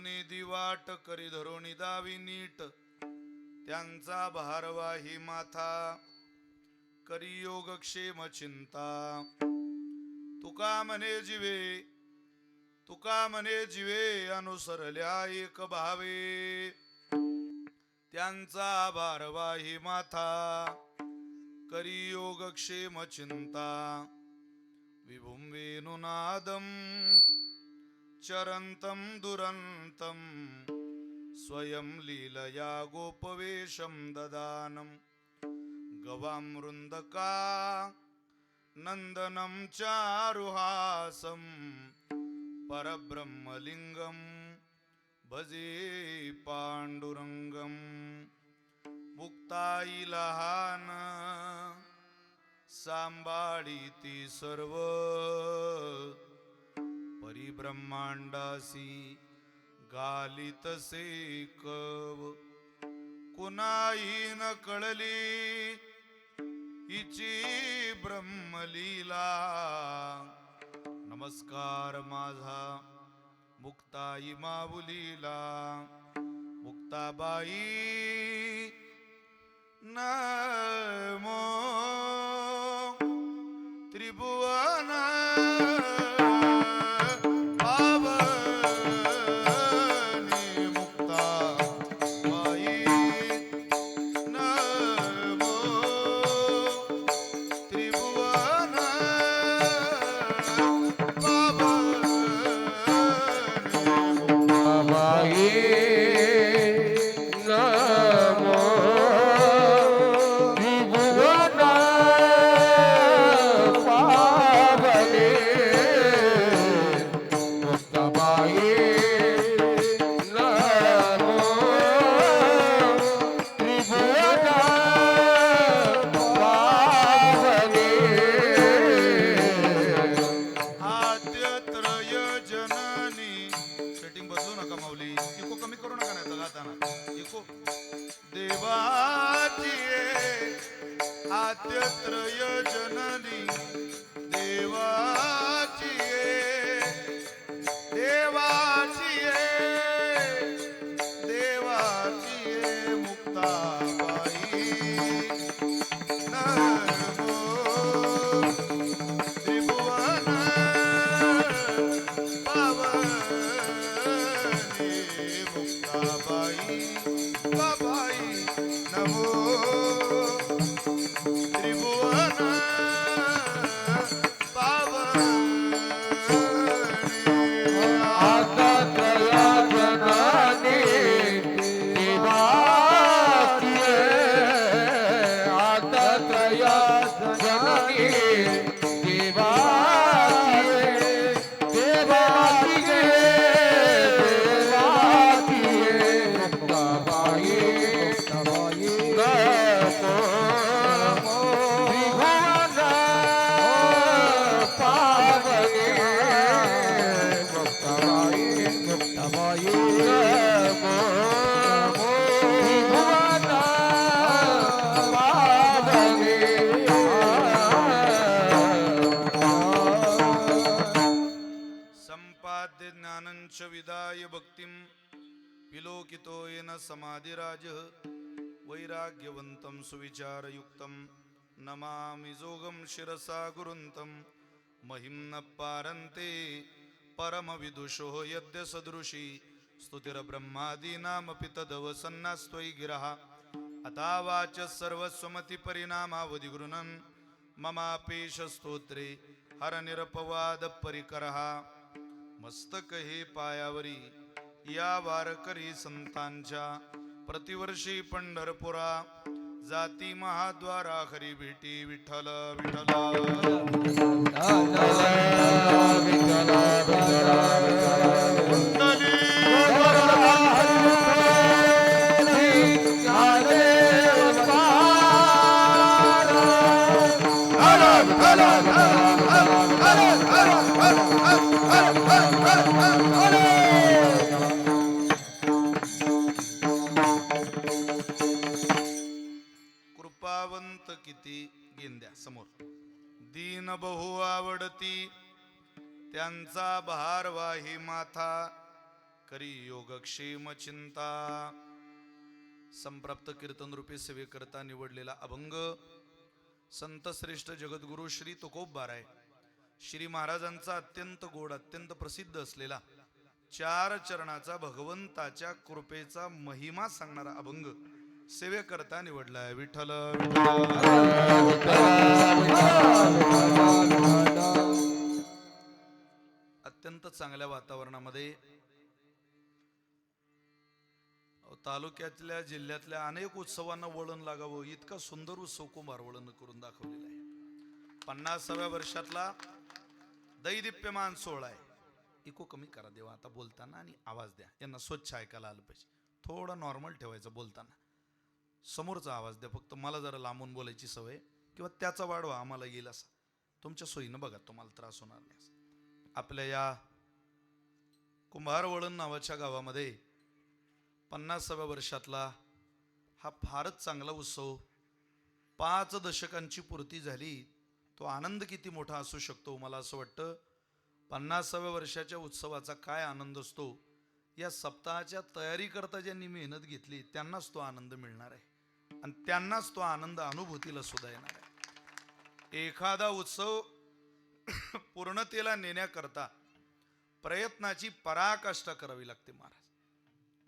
निधी वाट करी धरुणी दावी नीट त्यांचा भारवाही माथा करी योगक्षेम चिंता तुका म्हणे जीवे अनुसरल्या एक भावे त्यांचा भारवाही माथा करी योगक्षेम चिंता विभुं वेणुनादं चरन्तं दुरन्तं स्वयं लीलया गोपवेशं ददानं गवामृन्दका नन्दनं चारुहासं परब्रह्मलिङ्गं भजे पाण्डुरङ्गं मुक्ताई लहान सांभाळीती सर्व परिब्रह्मांडासी घालितसे कव कुणाही न कळली हिची ब्रह्मलीला नमस्कार माझा मुक्ताई माऊलीला मुक्ताबाई नमो त्रिभुवन पावनी मुक्ताबाई नमो त्रिभुवन पावनी मुक्ताबाई आद्यत्रय जननी देवाची मुक्ताबाई नमो त्रिभुवन पावनी मुक्ताबाई बाबाई नमो त्रिभुवन पावनी आद्यत्रय जननी देवाची आद्यत्रय जननी देवाची मुक्ताबाई संपाद्य ज्ञानंच विदाय भक्तिं विलोकितो येन समाधिराज वैराग्यवन्तं सुविचारयुक्तं नमामि जोगं शिरसा गुरुन्तं महिं न पारन्ते परमविदुषो यद्य सदृशी स्तुतिर्ब्रह्मादीनामपि तदवसन्नास्त्वयि गिरः अथावाच सर्वस्वमति परिणामावधि गृणन् ममापेश स्तोत्रे हरनिरपवाद परिकरः मस्तक हे पायावरी या वारकरी संतांच्या प्रतिवर्षी पंढरपुरा जाती महाद्वारा हरी भेटी विठ्ठल विठ्ठल कृपावंत किती गेंद्या समोर दीन बहु आवडती त्यांचा भारवाही माथा करी योगक्षेम चिंता. संप्राप्त कीर्तन रूपी सेवेकरता निवडलेला अभंग संत श्रेष्ठ जगद्गुरु श्री तुकोबाराय श्री महाराजांचा अत्यंत गोड अत्यंत प्रसिद्ध असलेला 4 चरणाचा भगवंताच्या कृपेचा महिमा सांगणारा अभंग सेवेकरता निवडलाय. विठ्ठल अत्यंत चांगल्या वातावरणामध्ये तालुक्यातल्या जिल्ह्यातल्या अनेक उत्सवांना वळण लागावं इतका सुंदर उत्सव कुंभार वळण करून दाखवलेला आहे. 50व्या वर्षातला दैदिप्यमान सोहळा आहे. इको कमी करा देवा आता बोलताना आणि आवाज द्या. यांना स्वच्छ ऐकायला आलं पाहिजे. थोडं नॉर्मल ठेवायचं बोलताना. समोरचा आवाज द्या. फक्त मला जरा लांबून बोलायची सवय किंवा त्याचा वाढवा आम्हाला येईल असा तुमच्या सोयीनं बघा. तुम्हाला त्रास होणार नाही. आपल्या या कुंभार वळण नावाच्या गावामध्ये 50व्या वर्षातला हा फारच चांगला उत्सव 5 दशकांची पूर्ती झाली. तो आनंद किती मोठा असू शकतो. मला असं वाटतं 50व्या वर्षाच्या उत्सवाचा काय आनंद असतो या सप्ताहाच्या तयारीकरता ज्यांनी मेहनत घेतली त्यांनाच तो आनंद मिळणार आहे आणि त्यांनाच तो आनंद अनुभूतीला सुद्धा येणार आहे. एखादा उत्सव पूर्णतेला नेण्याकरता प्रयत्नाची पराकाष्ठा करावी लागते महाराज.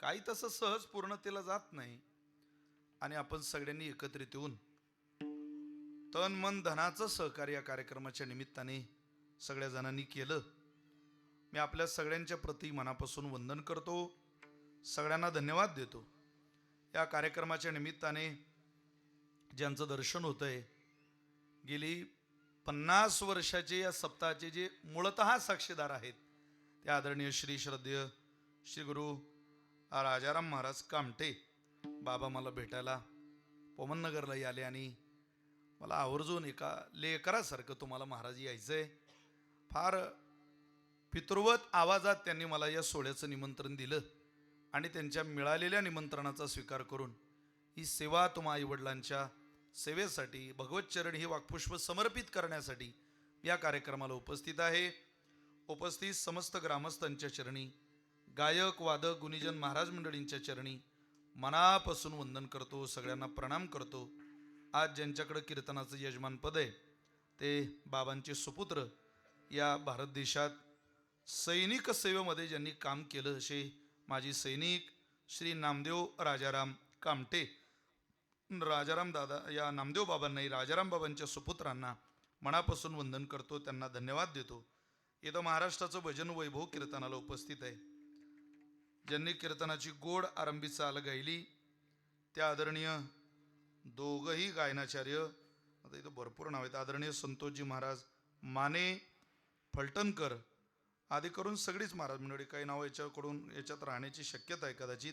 काही तसं सहज पूर्णतेला जात नाही. आणि आपण सगळ्यांनी एकत्रित येऊन तन मन धनाचं सहकार्य या कार्यक्रमाच्या निमित्ताने सगळ्या जणांनी केलं. मी आपल्या सगळ्यांच्या प्रती मनापासून वंदन करतो. सगळ्यांना धन्यवाद देतो. या कार्यक्रमाच्या निमित्ताने ज्यांचं दर्शन होतंय गेली 50 वर्षाचे या सप्ताहाचे जे मूळतः साक्षीदार आहेत ते आदरणीय श्री श्रद्धेय श्री गुरु राजाराम महाराज कामटे बाबा मला भेटायला पोमननगरला आले आणि मला आवर्जून एका लेकरासारखं तुम्हाला महाराज यायचंय. फार पितृवत आवाजात त्यांनी मला या सोहळ्याचं निमंत्रण दिलं आणि त्यांच्या मिळालेल्या निमंत्रणाचा स्वीकार करून ही सेवा तुम्हा आईवडिलांच्या सेवेसाठी भगवतचरण ही वाक्पुष्प समर्पित करण्यासाठी या कार्यक्रमाला उपस्थित आहे. उपस्थित समस्त ग्रामस्थांच्या चरणी गायक वादक गुणीजन महाराज मंडळींच्या चरणी मनापासून वंदन करतो. सगळ्यांना प्रणाम करतो. आज ज्यांच्याकडे कीर्तनाचं यजमानपद आहे ते बाबांचे सुपुत्र या भारत देशात सैनिक सेवेमध्ये ज्यांनी काम केलं असे माजी सैनिक श्री नामदेव राजाराम कामटे. राजाराम दादा या नामदेव बाबांनाही राजाराम बाबांच्या सुपुत्रांना मनापासून वंदन करतो. त्यांना धन्यवाद देतो. इथं महाराष्ट्राचं भजन वैभव कीर्तनाला उपस्थित आहे. ज्यांनी कीर्तनाची गोड आरंभी चाल गायली त्या आदरणीय दोघही गायनाचार्य आता इथं भरपूर नाव आहेत. आदरणीय संतोषजी महाराज माने फलटणकर आदी करून सगळीच महाराज मंडळी. काही नाव याच्याकडून याच्यात राहण्याची शक्यता आहे कदाचित,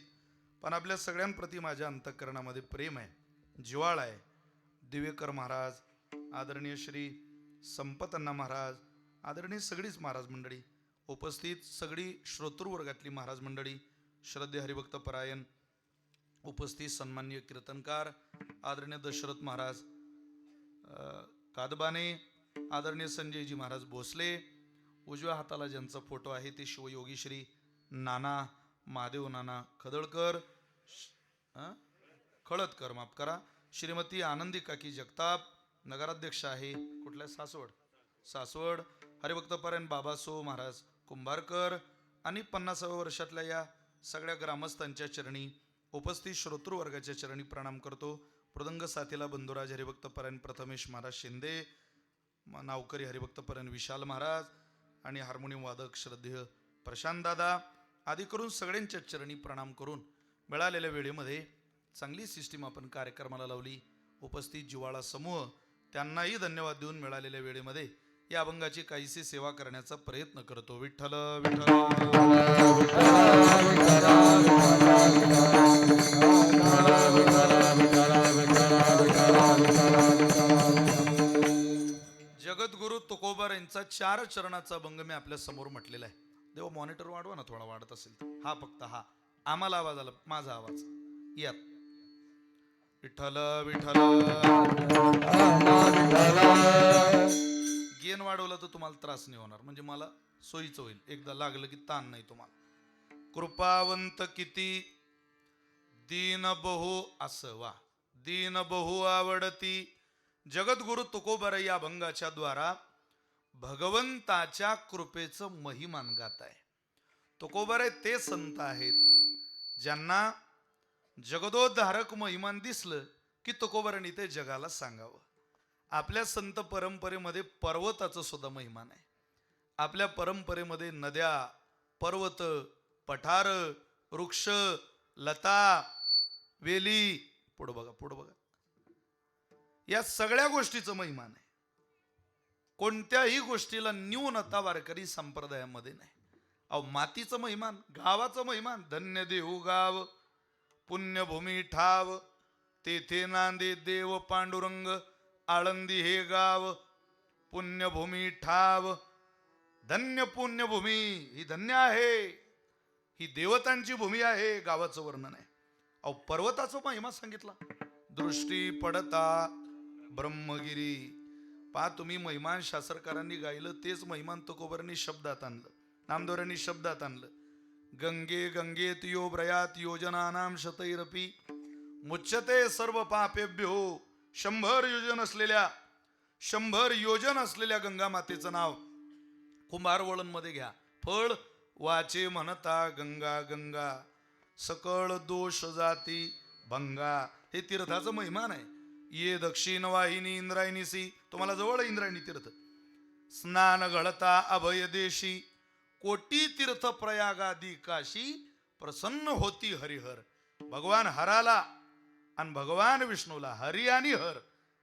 पण आपल्या सगळ्यांप्रती माझ्या अंतःकरणामध्ये प्रेम आहे, जिव्हाळा आहे. दिवेकर महाराज, आदरणीय श्री संपतअण्णा महाराज, आदरणीय सगळीच महाराज मंडळी उपस्थित, सगळी श्रोतृवर्गातली महाराज मंडळी, श्रद्धे हरिभक्त परायण उपस्थित, सन्माननीय कीर्तनकार आदरणीय दशरथ महाराज कादबाने, आदरणीय संजयजी महाराज भोसले, उजव्या हाताला ज्यांचा फोटो आहे ते शिवयोगी श्री नाना महादेव नाना खदळकर खळदकर माफ करा, श्रीमती आनंदी काकी जगताप नगराध्यक्ष आहे कुठल्या सासवड, हरिभक्त परायण बाबासो महाराज कुंभारकर आणि 50व्या वर्षातल्या या सगळ्या ग्रामस्थांच्या चरणी उपस्थित श्रोतृवर्गाच्या चरणी प्रणाम करतो. मृदंग साथीला बंधुराज हरिभक्त परायण प्रथमेश महाराज शिंदे, नावकरी हरिभक्त परायण विशाल महाराज आणि हार्मोनियम वादक श्रद्धेय प्रशांत दादा आदी करून सगळ्यांच्या चरणी प्रणाम करून मिळालेल्या वेळेमध्ये चांगली सिस्टीम आपण कार्यक्रमाला लावली. उपस्थित जिव्हाळा समूह त्यांनाही धन्यवाद देऊन मिळालेल्या वेळेमध्ये या अभंगाची काहीशी सेवा करण्याचा प्रयत्न करतो. विठ्ठल विठ्ठल. जगद्गुरु तुकोबार यांचा 4 चरणाचा अभंग मी आपल्या समोर म्हटलेला आहे. देव मॉनिटर वाढवा ना, थोडा वाढत असेल हा, फक्त हा आम्हाला आवाज आला, माझा आवाज यात. विठ्ठल विठ्ठल. गेन वाढवलं तर तुम्हाला त्रास नाही होणार, म्हणजे मला सोयीचं होईल. एकदा लागलं की ताण नाही तुम्हाला. कृपावंत किती दीन बहु असवा, दीन बहु आवडती. जगद्गुरु तुकोबर या अभंगाच्या द्वारा भगवंताच्या कृपेचं महिमान गात आहे. तुकोबर ते संत आहेत ज्यांना जगदोद्धारक महिमान दिसलं की तुकोबरांनी ते जगाला सांगावं. आपल्या संत परंपरेमध्ये पर्वताचं सुद्धा महिमान आहे. आपल्या परंपरेमध्ये नद्या, पर्वत, पठार, वृक्ष, लता, वेली, पुढं बघा पुढं बघा, या सगळ्या गोष्टीचं महिमान आहे. कोणत्याही गोष्टीला न्यूनता वारकरी संप्रदायामध्ये नाही. अहो मातीचं महिमान, गावाचं महिमान, धन्य देऊ गाव पुण्यभूमी ठाव, तेथे नांदे देव पांडुरंग, आळंदी हे गाव पुण्यभूमी ठाव. धन्य पुण्यभूमी, ही धन्य आहे, ही देवतांची भूमी आहे. गावाचं वर्णन आहे. अहो पर्वताचा महिमा सांगितला. दृष्टी पडता ब्रह्मगिरी. पहा तुम्ही, महिमान शास्त्रकारांनी गायलं तेच महिमान तुकोबरांनी शब्दात आणलं, नामदेवरांनी शब्दात आणलं. गंगे गंगेत यो ब्रयात योजनानाम शतैरपी मुच्यते सर्व पापेभ्यो. 100 योजन असलेल्या गंगा मातेचं नाव कुंभारवळण मध्ये घ्या. फळ वाचे म्हणता गंगा गंगा, सकळ दोष जाती भंगा. हे तीर्थाचं महिमान आहे. ये दक्षिण वाहिनी इंद्रायणीसी, तुम्हाला जवळ इंद्रायणी तीर्थ. स्नान घळता अभय देशी, कोटी तीर्थ प्रयागादी काशी. प्रसन्न होती हरिहर. भगवान हराला आणि भगवान विष्णूला, हरी आणि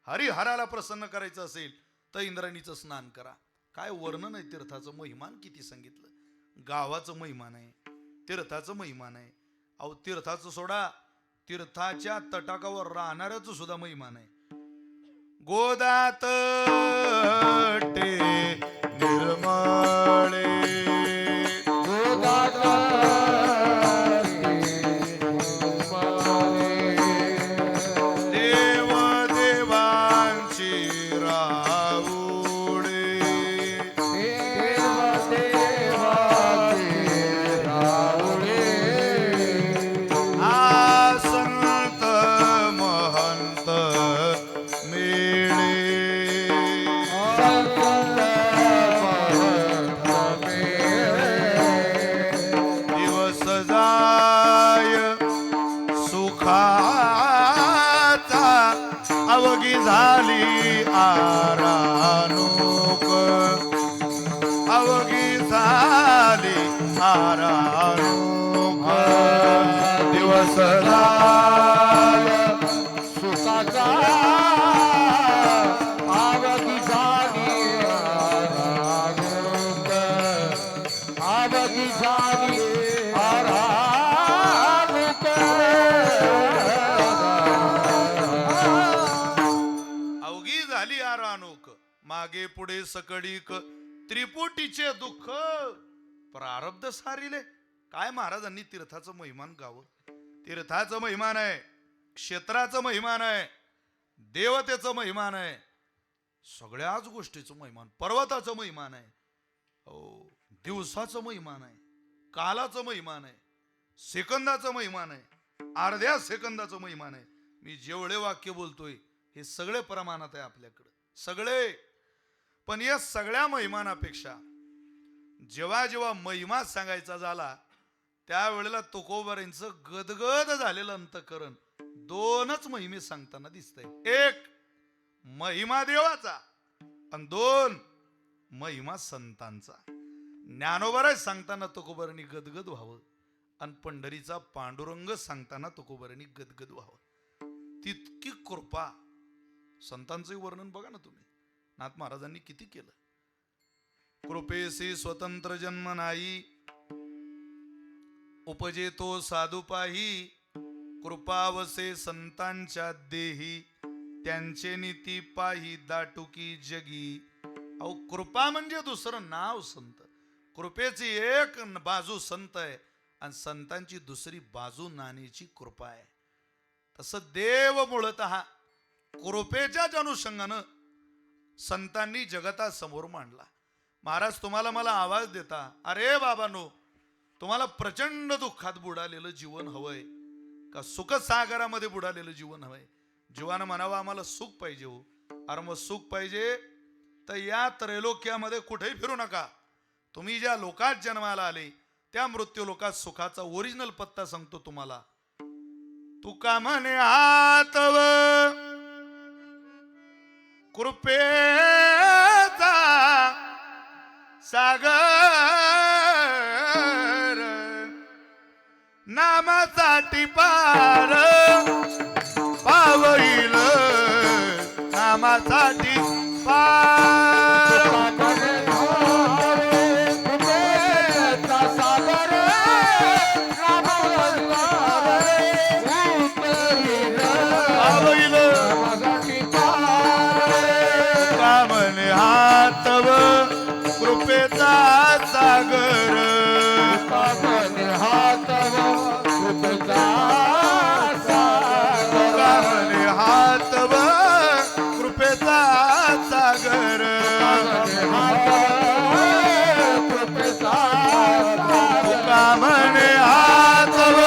हरिहराला प्रसन्न करायचं असेल तर इंद्रायणीचं स्नान करा. काय वर्णन आहे तीर्थाचं, महिमान किती सांगितलं. गावाचं महिमान आहे, तीर्थाचं महिमान आहे. अहो तीर्थाचं सोडा, तीर्थाच्या तटाकावर राहणाऱ्याचं सुद्धा महिमान आहे. गोदात निर्मळे, देव देवांची राहुडे, आ संत महंत मेळे, दिवस जाय सुखाचा, अवघी झाली आरानोक, अवघी झाली आरानोक. दिवस जाय सुखाचा आवगी झाली आराधूक, आवगी झाली आराधूक. अवघी झाली आरानोक, मागे पुढे सकळीक त्रिपुटीचे दुःख प्रारब्ध सारिले. काय महाराजांनी तीर्थाचं महिमान गावं. तीर्थाचं महिमान आहे, क्षेत्राचं महिमान आहे, देवतेचं महिमान आहे, सगळ्याच गोष्टीचं महिमान. पर्वताचं महिमान आहे, हो दिवसाचं महिमान आहे, कालाचं महिमान आहे, सेकंदाचं महिमान आहे, अर्ध्या सेकंदाचं महिमान आहे. मी जेवढे वाक्य बोलतोय हे सगळे प्रमाणात आहे आपल्याकडे, सगळे. पण या सगळ्या महिमानापेक्षा जेव्हा जेव्हा महिमा सांगायचा झाला त्यावेळेला तुकोबारांचं गदगद झालेलं अंतकरण दोनच महिमे सांगताना दिसतंय. एक महिमा देवाचा आणि दोन महिमा संतांचा. ज्ञानोबाराय सांगताना तुकोबारांनी गदगद व्हावं आणि पंढरीचा पांडुरंग सांगताना तुकोबारांनी गदगद व्हावं. तितकी कृपा. संतांचे वर्णन बघा ना तुम्ही, नाथ महाराजांनी किती केलं. कृपेसी स्वतंत्र जन्म नाही, उपजेतो साधू पाही. कृपावसे संतांच्या देही, त्यांचे नीती पाही दाटुकी जगी. अहो कृपा म्हणजे दुसरं नाव संत. कृपेची एक बाजू संत आहे आणि संतांची दुसरी बाजू नाण्याची कृपा आहे. तसं देव मूळतः कृपेच्याच अनुषंगानं संतांनी जगतासमोर मांडला. महाराज तुम्हाला मला आवाज देता, अरे बाबांनो तुम्हाला प्रचंड दुःखात बुडालेलं जीवन हवंय का सुखसागरामध्ये बुडालेलं जीवन हवंय? जीवानं म्हणावं आम्हाला सुख पाहिजे हो. अरे मग सुख पाहिजे तर या त्रैलोक्यामध्ये कुठेही फिरू नका. तुम्ही ज्या लोकात जन्माला आले त्या मृत्यू लोकात सुखाचा ओरिजिनल पत्ता सांगतो तुम्हाला. तुका म्हणे हातव कृपेचा सागर, नामासाठी पार पावईल, नामासाठी पार. पावईल तुका म्हणे हातव कृपेचा सागर, तुका म्हणे हातव कृपेचा सागर, तुका म्हणे हातव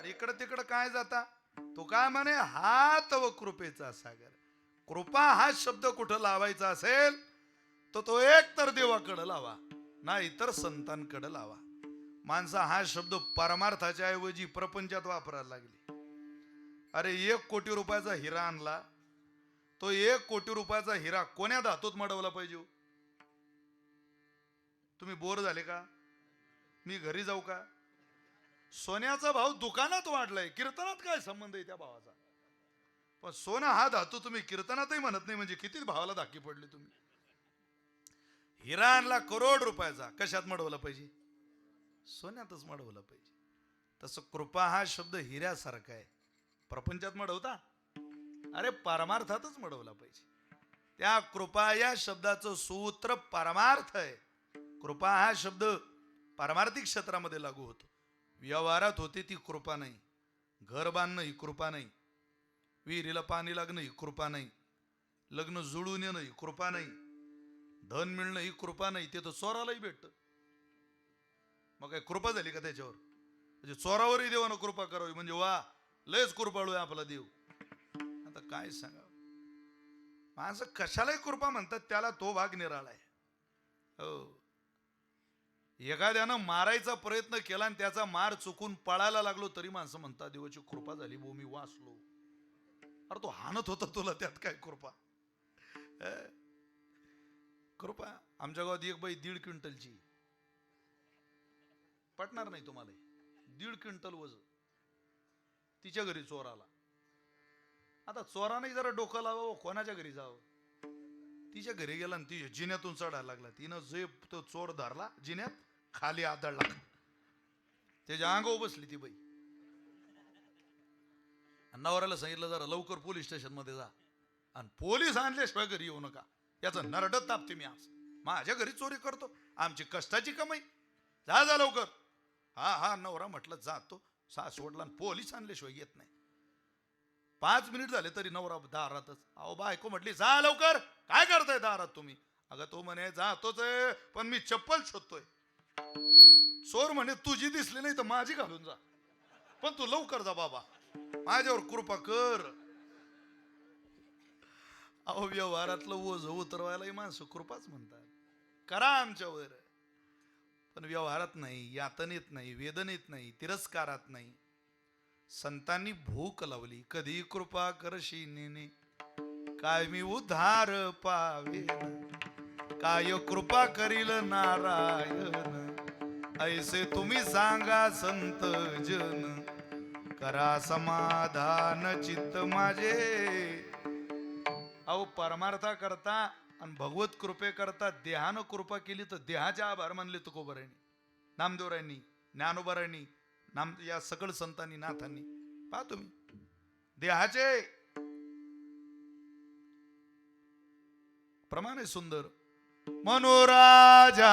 इकडं तिकडं काय जाता. तो काय म्हणे हात व कृपेचा सागर. कृपा हा शब्द कुठं लावायचा असेल तर तो एक तर देवाकडे लावा, नाही तर संतांकडे लावा. माणसा हा शब्द परमार्थाच्या ऐवजी प्रपंचात वापरायला लागली. अरे 1 कोटी रुपयाचा हिरा आणला, तो 1 कोटी रुपयाचा हिरा कोण्या धातूत मडवला पाहिजे? तुम्ही बोर झाले का? मी घरी जाऊ का? सोन्याचा भाव दुकानात वाढलाय, कीर्तनात काय संबंध आहे त्या भावाचा? पण सोना हा धातू तुम्ही कीर्तनातही म्हणत नाही म्हणजे किती भावाला धाकी पडली तुम्ही. हिरा आणला करोड रुपयाचा, कशात मडवला पाहिजे? सोन्यातच मडवला पाहिजे. तसं कृपा हा शब्द हिऱ्यासारखा आहे. प्रपंचात मडवता? अरे परमार्थातच मडवला पाहिजे. त्या कृपा या शब्दाचं सूत्र परमार्थ आहे. कृपा हा शब्द पारमार्थिक क्षेत्रामध्ये लागू होतो. व्यवहारात होते ती कृपा नाही. घर बांधणं ही कृपा नाही, विहिरीला पाणी लागणं ही कृपा नाही, लग्न जुळून येणं ही कृपा नाही, धन मिळणं ही कृपा नाही. ते तर चोरालाही भेटत. मग काय कृपा झाली का त्याच्यावर? म्हणजे चोरावरही देवानं कृपा करावी म्हणजे वा लयच कृपाळू आहे आपला देव. आता काय सांगा, माणसं कशालाही कृपा म्हणतात, त्याला तो भाग निराळा आहे. हो, एखाद्यानं मारायचा प्रयत्न केला आणि त्याचा मार चुकून पळायला लागलो तरी माणसं म्हणतात देवाची कृपा झाली भो मी वाचलो. अरे तो हाणत होता तुला, त्यात काय कृपा? कृपा. आमच्या गावात एक बाई 1.5 क्विंटलची, पटणार नाही तुम्हाला, 1.5 क्विंटल वजन. तिच्या घरी चोर आला. आता चोराने जरा डोकं लावावं, कोणाच्या घरी जावं? तिच्या घरी गेला आणि ती जिन्यातून चढायला लागला. तिनं जे तो चोर धरला जिन्यात, खाली आदळला, त्याच्या अंगावर बसली ती बाई. नवऱ्याला सांगितलं जरा लवकर पोलीस स्टेशन मध्ये जा, आणि पोलीस आणल्याशिवाय घरी येऊ नका. याचं नरडत तापते मी आज. माझ्या घरी चोरी करतो, आमची कष्टाची कमाई, जा जा लवकर. हा हा नवरा म्हटलं जातो. सासवडला आणि पोलीस आणल्याशिवाय येत नाही. 5 मिनिट झाले तरी नवरा दारातच. अहो बायको म्हटली जा लवकर, काय करताय दारात तुम्ही? अगं तो म्हणे जातोच आहे पण मी चप्पल शोधतोय. चोर म्हणे तुझी दिसली नाही तर माझी घालून जा, पण तू लवकर जा बाबा, माझ्यावर कृपा कर. अहो व्यवहारातलं ओझ उतरवायला माणसं कृपाच म्हणतात. करा आमच्यावर, पण व्यवहारात नाही, यातनेत नाही, वेदनेत नाही, तिरस्कारात नाही. संतांनी भूक लावली, कधी कृपा करशी नेने, काय मी उद्धार पावे, काय कृपा करील नारायण, ऐसे तुम्ही सांगा संत जन, करा समाधान चित्त माझे. अहो परमार्था करता आणि भगवत कृपे करता देहानं कृपा केली तर देहाचे आभार मानले तुकोबारांनी, नामदेवरायांनी, ज्ञानोबारांनी, या सकळ संतांनी, नाथांनी. पहा तुम्ही देहाचे प्रमाण आहे सुंदर. मनोराजा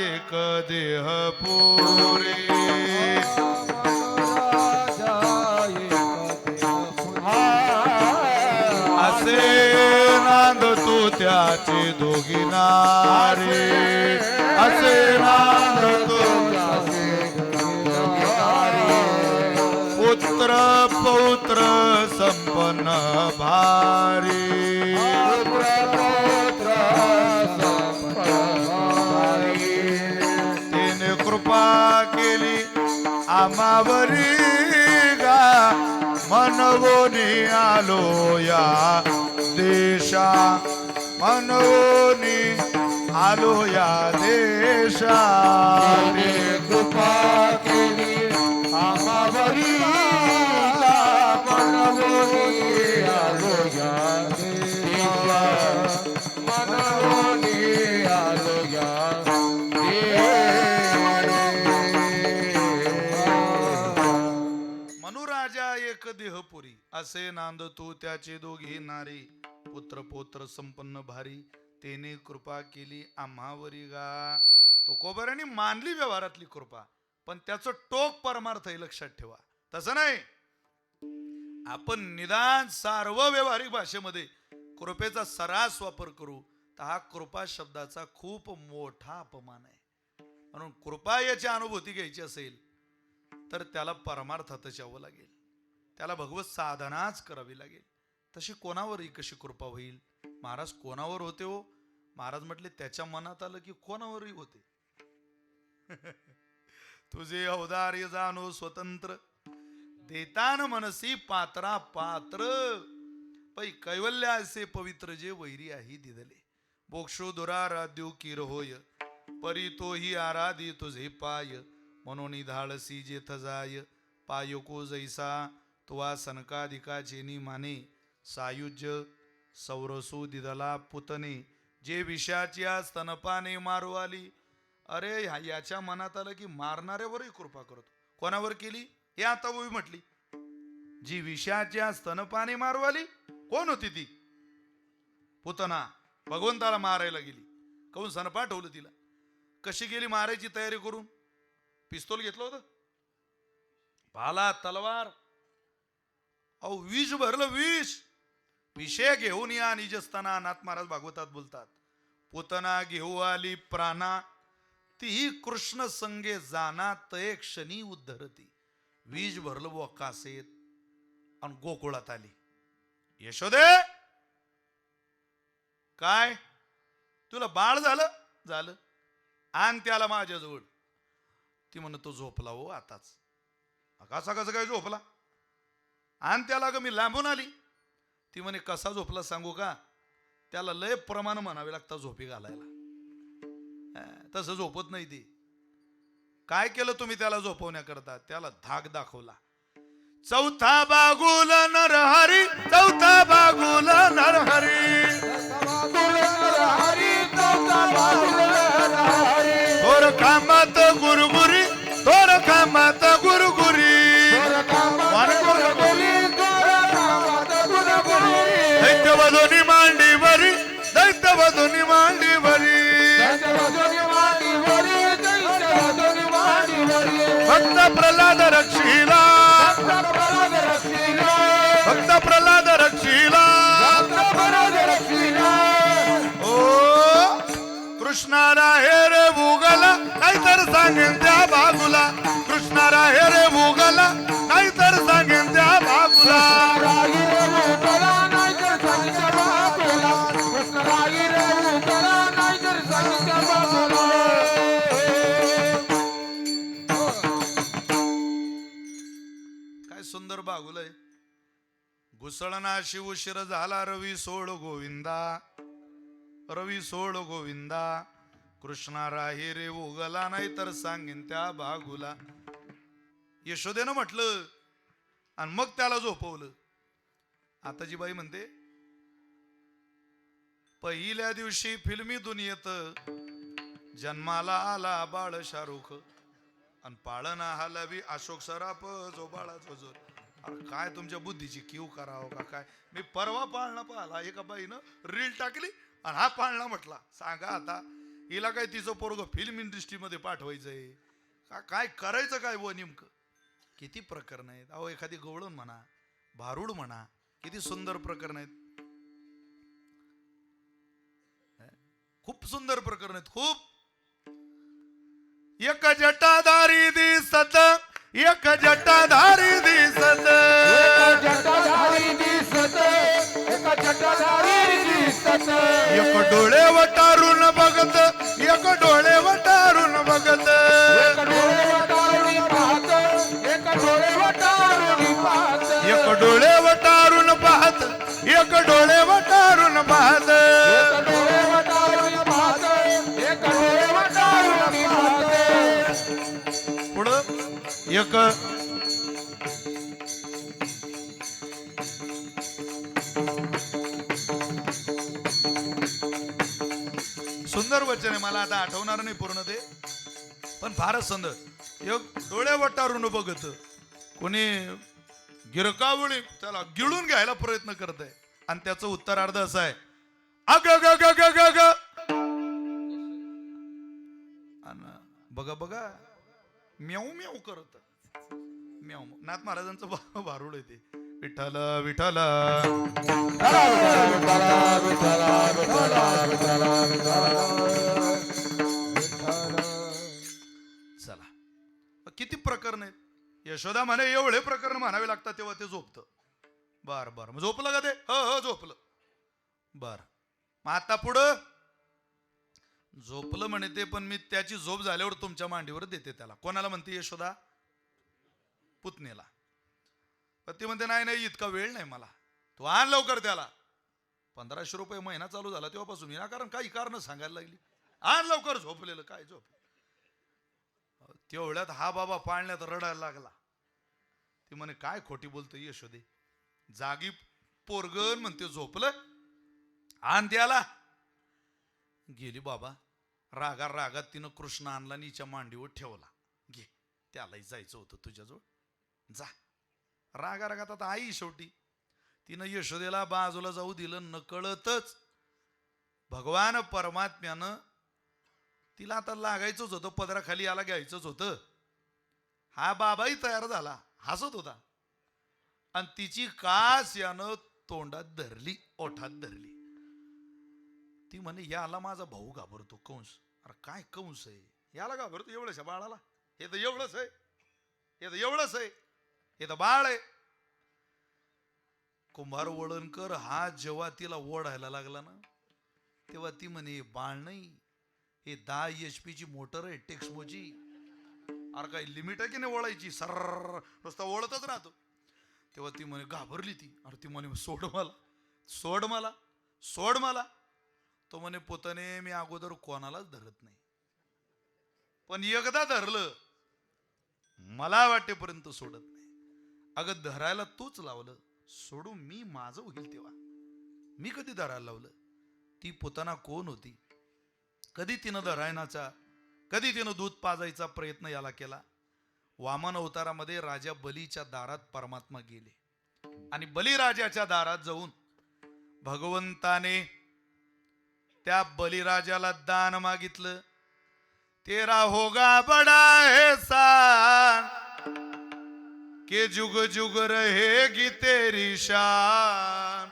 एक देह पुरे असे नांद तू त्याचे दोघी नारे असे नांद तू पुत्र पौत्र संपन्न भारी तिने कृपा केली आम्हावरी गा मनवोनी आलो या देशा मनवोनी आलो या देशा कृपा केली आम्हावरी मनवोनी आलो या देशा मनवोनी आलो या मनुराजा एक देहपुरी असे नांद तू त्याचे दोघी नारी पुत्र पौत्र संपन्न भारी तेने कृपा केली आम्हावरी गा तुकोबराने मानली व्यवहारातली कृपा पण त्याचं टोक परमार्थ आहे लक्षात ठेवा तसं नाही आपण निदान सार्व व्यवहारिक भाषेमध्ये कृपेचा सरास वापर करू तर हा कृपा शब्दाचा खूप मोठा अपमान आहे म्हणून कृपा याची अनुभूती घ्यायची असेल तर त्याला परमार्थातच यावं लागेल त्याला भगवत साधनाच करावी लागेल तशी कोणावरही कशी कृपा होईल महाराज कोणावर होते हो महाराज म्हटले त्याच्या मनात आलं की कोणावरही होते तुझे औदार्य जाणो स्वतंत्र देतान मनसी पात्रा पात्र पै कैवल्य असे पवित्र जे वैरी आहे दिदले मोक्षो दुराराध्यो किर होय परी तोही आराधी तुझे पाय म्हणून धाडसी जेथ जाय पायको जैसा तुवा सनकाधिका जेनी माने सायुज्य सौरसू दिदला पुतने जे विषयाच्या स्तनपाने मारू आली अरे याच्या मनात आलं की मारणाऱ्यावरही कृपा करतो कोणावर केली हे आता उभी म्हटली जी विषयाच्या स्तनपाने मारू आली कोण होती ती पुतना भगवंताला मारायला गेली कहून सनपा ठेवलं तिला कशी गेली मारायची तयारी करून पिस्तोल घेतलं होतं भाला तलवार अहो विष भरलं विष विषय घेऊन या निजस्ताना नाथ महाराज भागवतात बोलतात पुतना घेऊ आली प्राणा तीही कृष्ण संगे जाना तय क्षणी उद्धरती वीज भरलं व कासेत आणि गोकुळात आली यशोदे काय तुला बाळ झालं झालं आण त्याला माझ्याजवळ ती म्हणत तो झोपला हो आताच कसा कसं काय झोपला आण त्याला ग मी लांबून आली ती म्हणे कसा झोपला सांगू का त्याला लय प्रमाण म्हणावे लागतात झोपी घालायला तसं झोपत नाही ती काय केलं तुम्ही त्याला झोपवण्याकरता त्याला धाक दाखवला चौथा बागुल नरहरी चौथा बागुल नरहरी थोर कामात गुरुगुरी थोर कामात गुरुगुरी दैत्य वधोनी मांडी बरी दैत्य वधोनी मांडी बरी भक्त प्रल्हाद रक्षिला भक्त प्रल्हाद रक्षिला ओ कृष्णा राहे रे भूगला नाहीतर सांगेन त्या बाजूला कृष्णा राहे रे भूगला नाहीतर सांगेन त्या बाजूला काय सुंदर बागुलय घुसळणाशी उशीर झाला रवी सोड गोविंदा रवी सोड गोविंदा कृष्णा राही रे उगला नाही तर सांगेन त्या बागुला यशोदेनं म्हटलं आणि मग त्याला झोपवलं आता जी बाई म्हणते पहिल्या दिवशी फिल्मी दुनियेत जन्माला आला बाळ शाहरुख आणि पाळणा हलावी अशोक सराफ जो बाळाचा जोर अरे काय तुमच्या बुद्धीची कीव करावं का काय मी परवा पाळणा पाहिला एका बाईनं रील टाकली आणि हा पाळणा म्हटला. सांगा आता हिला काय तिचं पोरग फिल्म इंडस्ट्रीमध्ये पाठवायचंय का, काय करायचं काय व नेमकं. किती प्रकरण आहेत अहो. एखादी गवळण म्हणा, भारूड म्हणा, किती सुंदर प्रकरण आहेत. खूप सुंदर प्रकरण आहेत खूप. एक जटाधारी दिसत, एक जटाधारी दिसत, जटाधारी दिसत, एक जटाधारी दिसत, एक डोळे वटारून बघत, एक डोळे वटारून बघत, एक डोळे वटारून पाहत, एक डोळे वटारून पाहत, एक डोळे वटारून पाहत, एक डोळे वटारून पाहत, एक डोळे वटारून पाहत, एक डोळे वटारून पाहत. पुढं एक सुंदर वचन आहे. मला आता आठवणार नाही पूर्ण ते, पण फारच सुंदर. एक डोळे वटारून बघत, कोणी गिरकावळी त्याला गिळून घ्यायला प्रयत्न करत आहे आणि त्याचं उत्तरार्ध असं आहे, अग ग ग ग ग ग. बघा बघा म्याऊ म्याऊ करत, म्याऊ. नाथ महाराजांचं भारूड आहे ते. विठ्ठल विठ्ठल चला. किती प्रकरण आहेत. यशोदा म्हणे एवढे प्रकरण म्हणावे लागतात तेव्हा ते झोपतं. बर बर मग झोपलं का ते? हो हो झोपलं. बर मग आता पुढं झोपलं म्हणे ते, पण मी त्याची झोप झाल्यावर तुमच्या मांडीवर देते त्याला. कोणाला म्हणते यशोदा? पुतणीला. पण ती म्हणते नाही नाही इतका वेळ नाही मला, तू आण लवकर त्याला. 1500 रुपये महिना चालू झाला तेव्हापासून विनाकारण काही कारण सांगायला लागली. आण लवकर, झोपलेलं काय झोप. तेवढ्यात हा बाबा पाळण्यात रडायला लागला. ती म्हणे काय खोटी बोलतो यशोदे, जागी पोरगण म्हणते झोपलं, आण त्याला. गेली बाबा. रागा रागात तिनं कृष्ण आणला आणि हिच्या मांडीवर ठेवला. घे, त्यालाही जायचं होतं तुझ्याजवळ, जा. रागा रागात आता आई शेवटी तिनं यशोदेला बाजूला जाऊ दिलं. नकळतच भगवान परमात्म्यानं तिला आता लागायचंच होतं, पदराखाली याला घ्यायचंच होतं. हा बाबाही तयार झाला, हसत होता, आणि तिची कास यानं तोंडात धरली, ओठात धरली. ती म्हणे याला माझा भाऊ घाबरतो कंस. अरे काय कंस आहे, याला घाबरतो एवढ्याशा बाळाला? हे तर एवढंच आहे, हे तर एवढंच आहे, हे तर बाळ आहे. कुंभार वळणकर हा जेव्हा तिला ओढायला लागला ना, तेव्हा ती म्हणे बाळ नाही, हे 10 HP ची मोटर आहे टेक्समोची. अरे काही लिमिट आहे की नाही ओढायची, सर नुसता ओढतच राहतो. तेव्हा ती म्हणे घाबरली ती. अरे ती म्हणे सोड मला, सोड मला, सोड मला. तो म्हणे पोताने मी अगोदर कोणालाच धरत नाही, पण एकदा धरलं मला वाटेपर्यंत सोडत नाही. अगं धरायला तूच लावलं, सोडू मी माझं होईल तेव्हा. मी कधी धरायला लावलं? ती पोताना कोण होती? कधी तिनं धरायनाचा, कधी तिनं दूध पाजायचा प्रयत्न याला केला? वामन अवतारामध्ये राजा बलीच्या दारात परमात्मा गेले आणि बलिराजाच्या दारात जाऊन भगवंताने त्या बलिराजाला दान मागितलं. तेरा होगा बड़ा एहसान के जुग जुग रहेगी तेरी शान,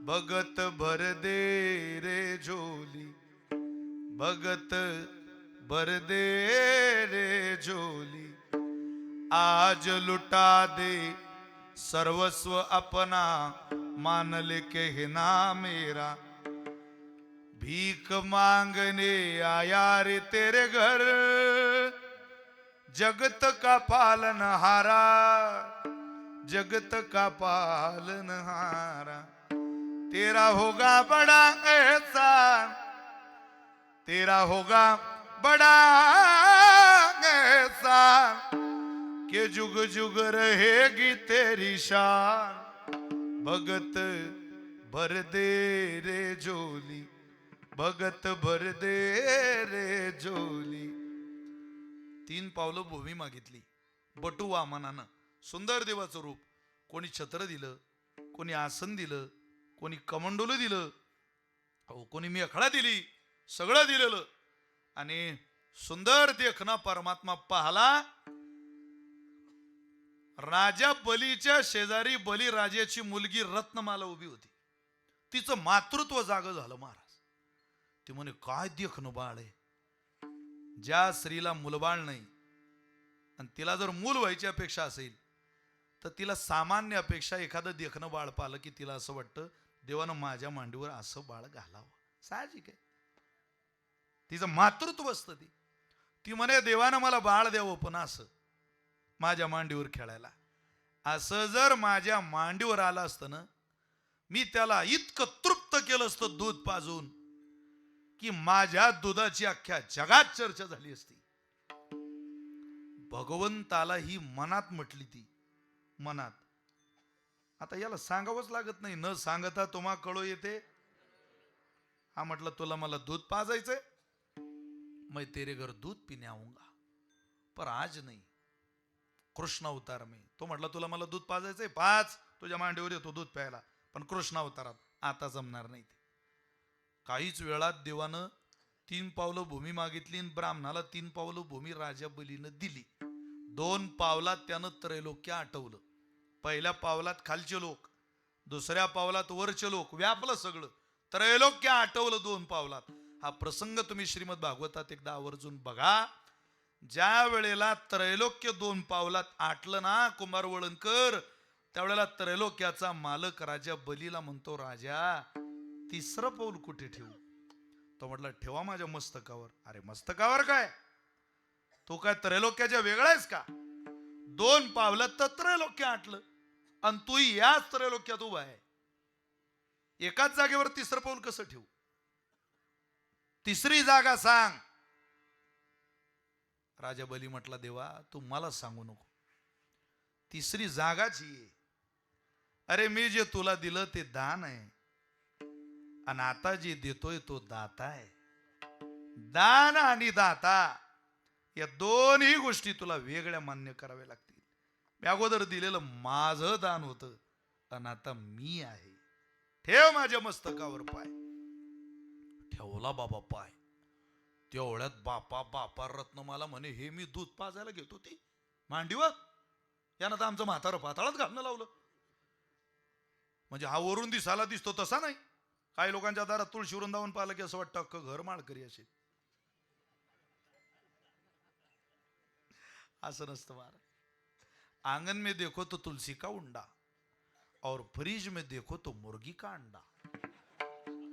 भगत भर दे रे झोली, भगत भर दे रे झोली, आज लुटा दे सर्वस्व अपना, मान लेके है ना मेरा, भीख मांगने आया रे तेरे घर, जगत का पालनहारा, जगत का पालनहारा, तेरा होगा बड़ा एहसान, तेरा होगा बड़ा एहसान के जुग जुग रहेगी तेरी शान, भगत भर दे रे झोली, भगत भर दे रे झोली. 3 पावलं भूमी मागितली बटू वामनानं. सुंदर देवाचं रूप. कोणी छत्र दिलं, कोणी आसन दिलं, कोणी कमंडोल दिलं, अहो कोणी मेखळा दिली, सगळं दिलेलं, आणि सुंदर देखना परमात्मा पाहला. राजा बलीच्या शेजारी बलीराजाची मुलगी रत्नमाला उभी होती. तिचं मातृत्व जागं झालं महाराज. ती म्हणे काय देखणं बाळ आहे. ज्या स्त्रीला मुलबाळ नाही आणि तिला जर मूल व्हायची अपेक्षा असेल तर तिला सामान्य अपेक्षा एखादं देखणं बाळ पाहिलं की तिला असं वाटतं देवानं माझ्या मांडीवर असं बाळ घालावं. साहजिक आहे, तिचं मातृत्व असतं. ती म्हणे देवानं मला बाळ द्यावं पण असं माझ्या मांडीवर खेळायला. असं जर माझ्या मांडीवर आलं असतं ना, मी त्याला इतकं तृप्त केलं असतं दूध पाजून की माझ्या दुधाची अख्ख्या जगात चर्चा झाली असती. भगवंताला ही मनात म्हटली, ती मनात. आता याला सांगावंच लागत नाही, न सांगता तुम्हा कळो येते. हा म्हटलं तुला मला दूध पाजायचंय, मैं तेरे घर दूध पीने आऊंगा पर आज नहीं, कृष्ण अवतार में. तो म्हटला तुला मला दूध पाजायचंय, पाच, तुझ्या मांडीवर येतो दूध प्यायला, पण कृष्ण अवतारात आता जमणार नाही. काहीच वेळात देवानं 3 पावलं भूमी मागितली आणि ब्राह्मणाला 3 पावलं भूमी राजा बलीनं दिली. 2 पावलात त्यानं त्रैलोक्य आटवलं. पहिल्या पावलात खालचे लोक, दुसऱ्या पावलात वरचे लोक, व्यापलं सगळं. त्रैलोक्य आटवलं 2 पावलात. हा प्रसंग तुम्ही श्रीमद भागवतात एकदा आवर्जून बघा. ज्या वेळेला त्रैलोक्य 2 पावलात आटलं ना कुमार वळणकर, त्यावेळेला त्रैलोक्याचा मालक राजा बलीला म्हणतो, राजा 3रं पाऊल कुठे ठेवू? तो म्हटला ठेवा माझ्या मस्तकावर. अरे मस्तकावर काय, तो काय त्रैलोक्याच्या वेगळा आहेस का? 2 पावलात तर त्रैलोक्य आटलं आणि तू याच त्रैलोक्यात उभा आहे. एकाच जागेवर 3रं पाऊल कसं ठेवू? 3री जागा सांग. राजा बली म्हटला, देवा तू मला सांगू नको, 3री जागाच ही आहे. अरे मी जे तुला दिलं ते दान आहे आणि आता जे देतोय तो दाता आहे. दान आणि दाता या दोन्ही गोष्टी तुला वेगळ्या मान्य कराव्या लागतील. मी अगोदर दिलेलं माझं दान होतं आणि आता मी आहे. ठेव माझ्या मस्तकावर पाय. ठेवला बाबा पाय. तेवढ्यात बापा रत्नमाला म्हणे, हे मी दूध पाजायला घेतो ती मांडीवर, यानं तर आमचं म्हातारं पाताळात घालणं लावलं. म्हणजे हा वरून दिसायला दिसतो तसा नाही. काही लोकांच्या दारात तुळशी वृंदावन पाहिलं की असं वाटतं अख्खं घर माळकरी असे. असं नसतं महाराज. आंगन में देखो तो तुलसी का उंडा और फ्रीज में देखो तो मुर्गी का अंडा.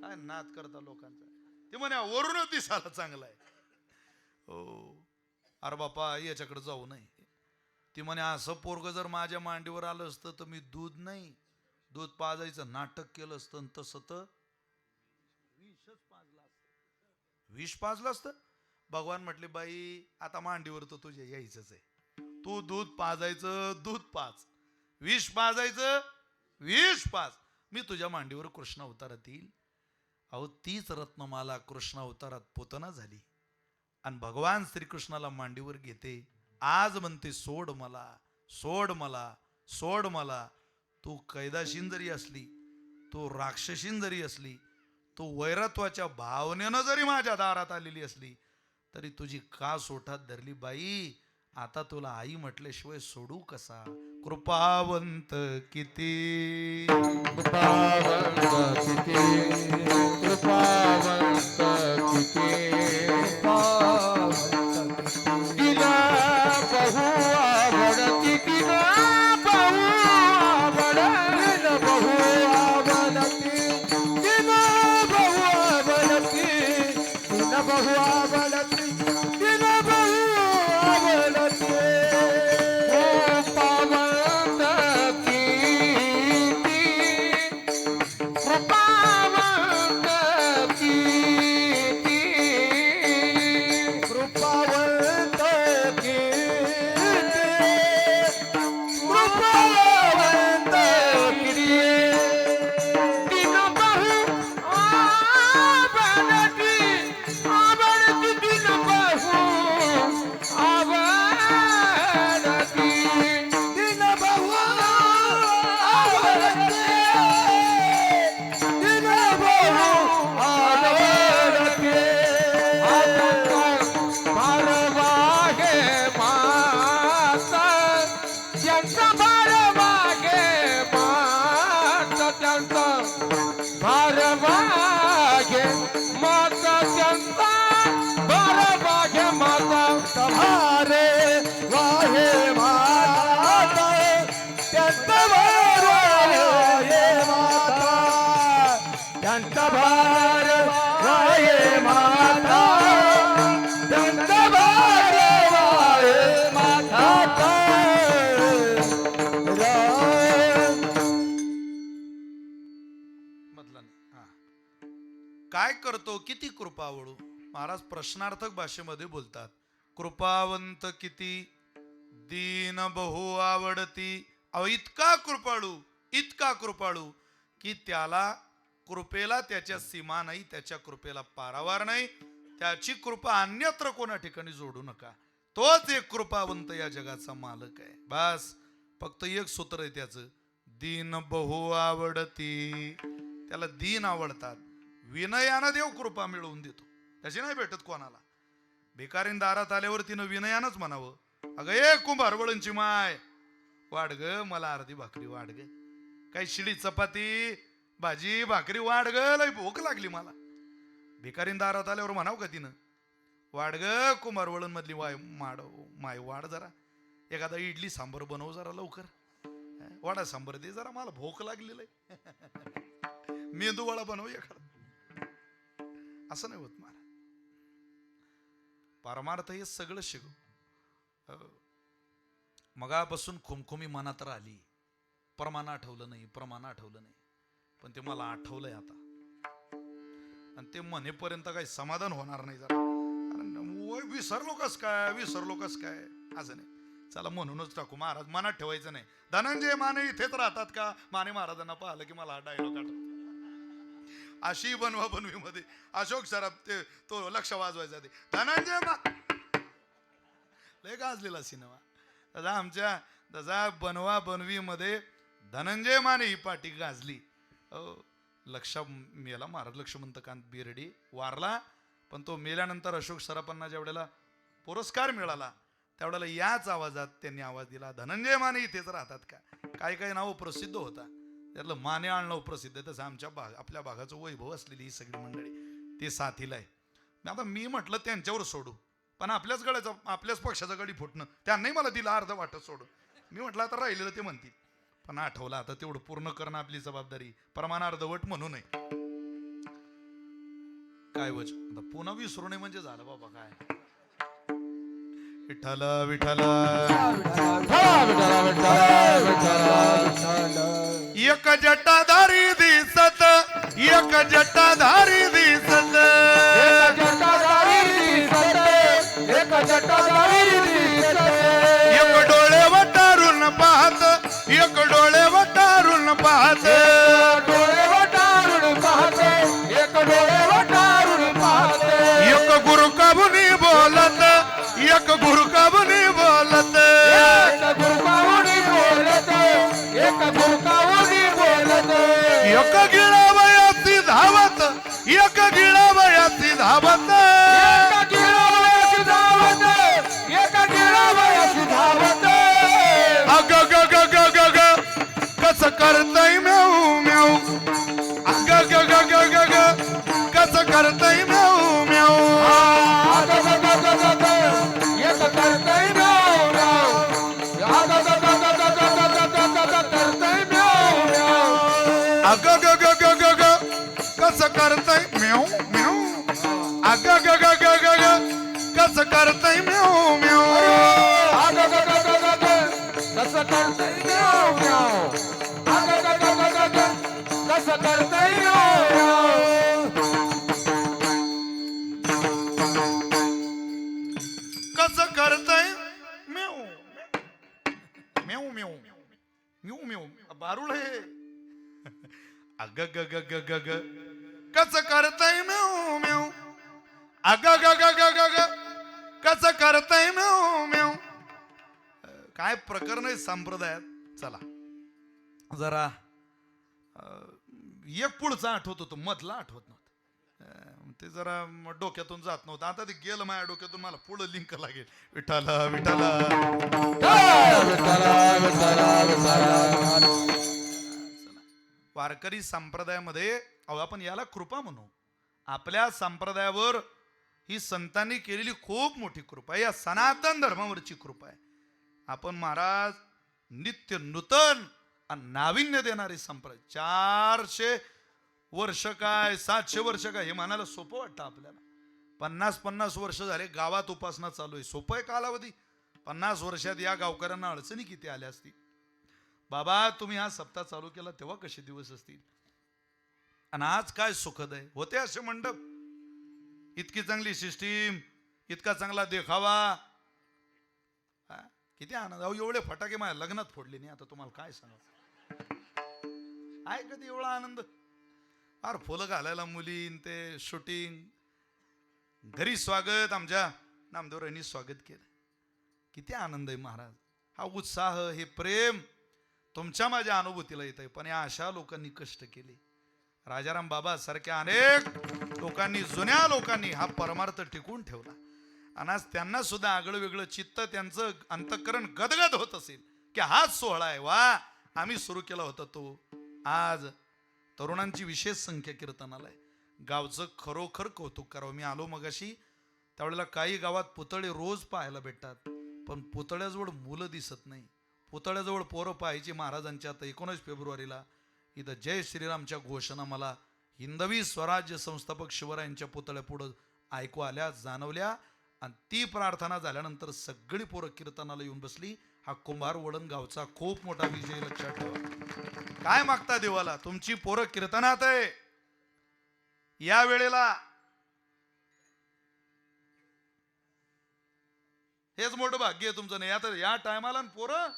काय नाद करता लोकांचा. ते म्हणे वरूनच दिसायला चांगला आहे. हो अरे बापा याच्याकडे जाऊ नये. ती म्हणे असं पोरग जर माझ्या मांडीवर आलं असतं तर मी दूध नाही दूध पाजायचं नाटक केलं असतं, तसं तर विष पाजलं असतं. भगवान म्हटले, बाई आता मांडीवर तर तुझ्या यायचंच आहे. तू दूध पाजायचं दूध पाज, विष पाजायचं विष पाज. मी तुझ्या मांडीवर कृष्ण अवतारात येईल. अहो तीच रत्नमाला कृष्ण अवतारात पोतना झाली आणि भगवान श्रीकृष्णाला मांडीवर घेते. आज म्हणते सोड मला सोड मला सोड मला. तू कैदाशीन जरी असली, तू राक्षसीन जरी असली, तू वैरत्वाच्या भावनेनं जरी माझ्या दारात आलेली असली तरी तुझी का सोठात धरली बाई. आता तुला आई म्हटल्याशिवाय सोडू कसा. कृपावंत किती कृपावंत किती कृपावंत किती तिला बहु आवडती तिला बहु आवडती बहु आवडती तिला बहु आवडती तिला बहु आवडती तिला बहु आवडती. कृपावंत किती कृपावंत किती कृपावंत किती कृपावंत त्यांचा भार मागे माता त्यांचा भार मागे माता त्यांचा भार मागे माता भारे वाहे माता त्यांचा भार वाहे माता त्यांचा भार वाहे माता त्यांचा भार वाहे माता मधला नाही. हा. काय करतो किती कृपावळू महाराज प्रश्नार्थक भाषेमध्ये बोलतात. कृपावंत किती दीन बहु आवडती. अहो इतका कृपाळू की त्याला कृपेला त्याच्या सीमा नाही, त्याच्या कृपेला पारावार नाही. त्याची कृपा अन्यत्र कोणा ठिकाणी जोडू नका. तोच एक कृपावंत या जगाचा मालक आहे. बस फक्त एक सूत्र आहे त्याचं, दीन बहु आवडती. त्याला दीन आवडतात. विनयानं देव कृपा मिळवून देतो, त्याची नाही भेटत कोणाला. भिकारीन दारात आल्यावर तिनं विनयानंच म्हणावं, अगं ए कुंभारवळंची माय वाढ ग, मला अर्धी भाकरी वाढ ग, काही शिडी चपाती भाजी भाकरी वाढ ग, लय भूक लागली मला. भिकारीन दारात आल्यावर म्हणाव का तिनं, वाढ ग कुंभारवळण मधली माय वाढ जरा, एखादा इडली सांबर बनव जरा लवकर, वडा सांबर दे जरा, मला भूक लागलेलं आहे, मेंदू वडा बनव एखादा. असं नाही होत महाराज. परमार्थ हे सगळं शिकू. मगापासून खुमखुमी मनात राहिली, प्रमाण आठवलं नाही, पण ते मला आठवलंय आता. आणि ते म्हणेपर्यंत काही समाधान होणार नाही. जरा विसरलो कस काय असं नाही. चला म्हणूनच टाकू, महाराज मनात ठेवायचं नाही. धनंजय माने इथेच राहतात का, माने महाराजांना पाहिलं की मला हा डायलॉग आठवतो. अशी बनवा बनवी मध्ये अशोक सराफ ते तो लक्ष वाजवायचा, ते धनंजय लय गाजलेला सिनेमा. तसा बनवा बनवी मध्ये धनंजय माने ही पाठी गाजली. लक्ष मेला महाराज लक्ष्मणकांत बिर्डी वारला, पण तो मेल्यानंतर अशोक सराफांना ज्यावेळेला पुरस्कार मिळाला त्यावेळेला याच आवाजात त्यांनी आवाज दिला, धनंजय माने इथेच राहतात का. काही नाव प्रसिद्ध होता, त्यातलं माने आळणं प्रसिद्ध आहे. तसं आपल्या भागाचं वैभव असलेली ही सगळी मंडळी ते साथीला आहे. आता मी म्हटलं त्यांच्यावर सोडू, पण आपल्याच पक्षाचा गडी फुटणं, त्यांनाही मला दिला अर्ध वाटत सोडून. मी म्हटलं आता राहिलेलं ते म्हणतील, पण आठवलं आता तेवढं पूर्ण करणं आपली जबाबदारी. प्रमाण अर्धवट म्हणू नये. काय आता पुन्हा विसरू नये म्हणजे झालं बाबा. काय विठ्ठल विठ्ठल एक जटाधारी दिसत, एक जटाधारी दिसत, एक डोळे वटारून पाहत, एक डोळे वटारून पाहत, एक गुरु कबुनी बोलत, एक गुरु कबुनी बोलत, एक गिळावयाची धावत, एक गिळावयाची धावत, अग ग ग ग ग ग कस करतय म्याऊ म्याऊ, अग ग ग ग ग ग कस करतय म्याऊ म्याऊ, अग ग ग ग ग ग कस करतय म्याऊ म्याऊ, अग ग ग ग ग ग कस करतय म्याऊ म्याऊ, अग ग ग ग ग कस करतय म्याऊ म्याऊ, अग ग ग ग ग कस करतय म्याऊ म्याऊ, कस करतय म्याऊ म्याऊ म्याऊ म्याऊ म्याऊ बारूळ हे, अग ग ग ग ग ग कस करतय म्याऊ म्याऊ, अग ग ग ग ग ग कस करतय म्याऊ म्याऊ. काय प्रकरण आहे संप्रदायात. चला जरा एक पुढचा आठवत होतो, मधला आठवत नव्हतं. ते जरा डोक्यातून जात नव्हतं. आता ते गेलं माझ्या डोक्यातून, मला पुढं लिंक लागेल. विठाला विठाला महाराज. चला. वारकरी संप्रदायामध्ये अहो आपण याला कृपा म्हणू. आपल्या संप्रदायावर ही संतांनी केलेली खूप मोठी कृपा आहे. या सनातन धर्मावरची कृपा आहे. आपण महाराज नित्य नूतन आणि नाविन्य देणारे संप्रदाय 400 वर्ष काय 700 वर्ष काय हे म्हणायला सोपं वाटतं आपल्याला. 50-50 वर्ष झाले गावात उपासना चालू आहे. सोपं आहे कालावधी. 50 वर्षात या गावकऱ्यांना अडचणी किती आल्या असतील. बाबा तुम्ही हा सप्ताह चालू केला तेव्हा कसे दिवस असतील. आणि आज काय सुखद आहे. होते असे मंडप, इतकी चांगली सिस्टीम, इतका चांगला देखावा, किती आनंद. अहो एवढे फटाके माझ्या लग्नात फोडले नाही. आता तुम्हाला काय सांगा आहे कधी एवढा आनंद. फार फुलं घालायला मुलीन ते शूटिंग, घरी स्वागत. आमच्या नामदेवरांनी स्वागत केलं. किती आनंद आहे महाराज. हा उत्साह, हे प्रेम तुमच्या माझ्या अनुभूतीला येत आहे. पण या अशा लोकांनी कष्ट केले. राजाराम बाबा सारख्या अनेक लोकांनी, जुन्या लोकांनी हा परमार्थ टिकून ठेवला. आणि आज त्यांना सुद्धा आगळं वेगळं चित्त, त्यांचं अंतःकरण गदगद होत असेल की हाच सोहळा आहे. वा आम्ही सुरू केला होता तो. आज तरुणांची विशेष संख्या कीर्तनाला आहे. गावचं खरोखर कौतुक करावं. मी आलो मगाशी त्यावेळेला काही गावात पुतळे रोज पाहायला भेटतात, पण पुतळ्याजवळ मुलं दिसत नाही. पुतळ्याजवळ पोरं पाहायची. महाराजांच्या आता 19 फेब्रुवारीला इथं जय श्रीरामच्या घोषणा मला हिंदवी स्वराज्य संस्थापक शिवरायांच्या पुतळ्या पुढं ऐकू आल्या, जाणवल्या. आणि ती प्रार्थना झाल्यानंतर सगळी पोरं कीर्तनाला येऊन बसली. हा कुंभार वळण गावचा खूप मोठा विजय लक्षात ठेवा. काय मागता देवाला? तुमची पोरं कीर्तनात आहे. या वेळेला हेच मोठं भाग्य आहे तुमचं. नाही आता या टायमाला पोरं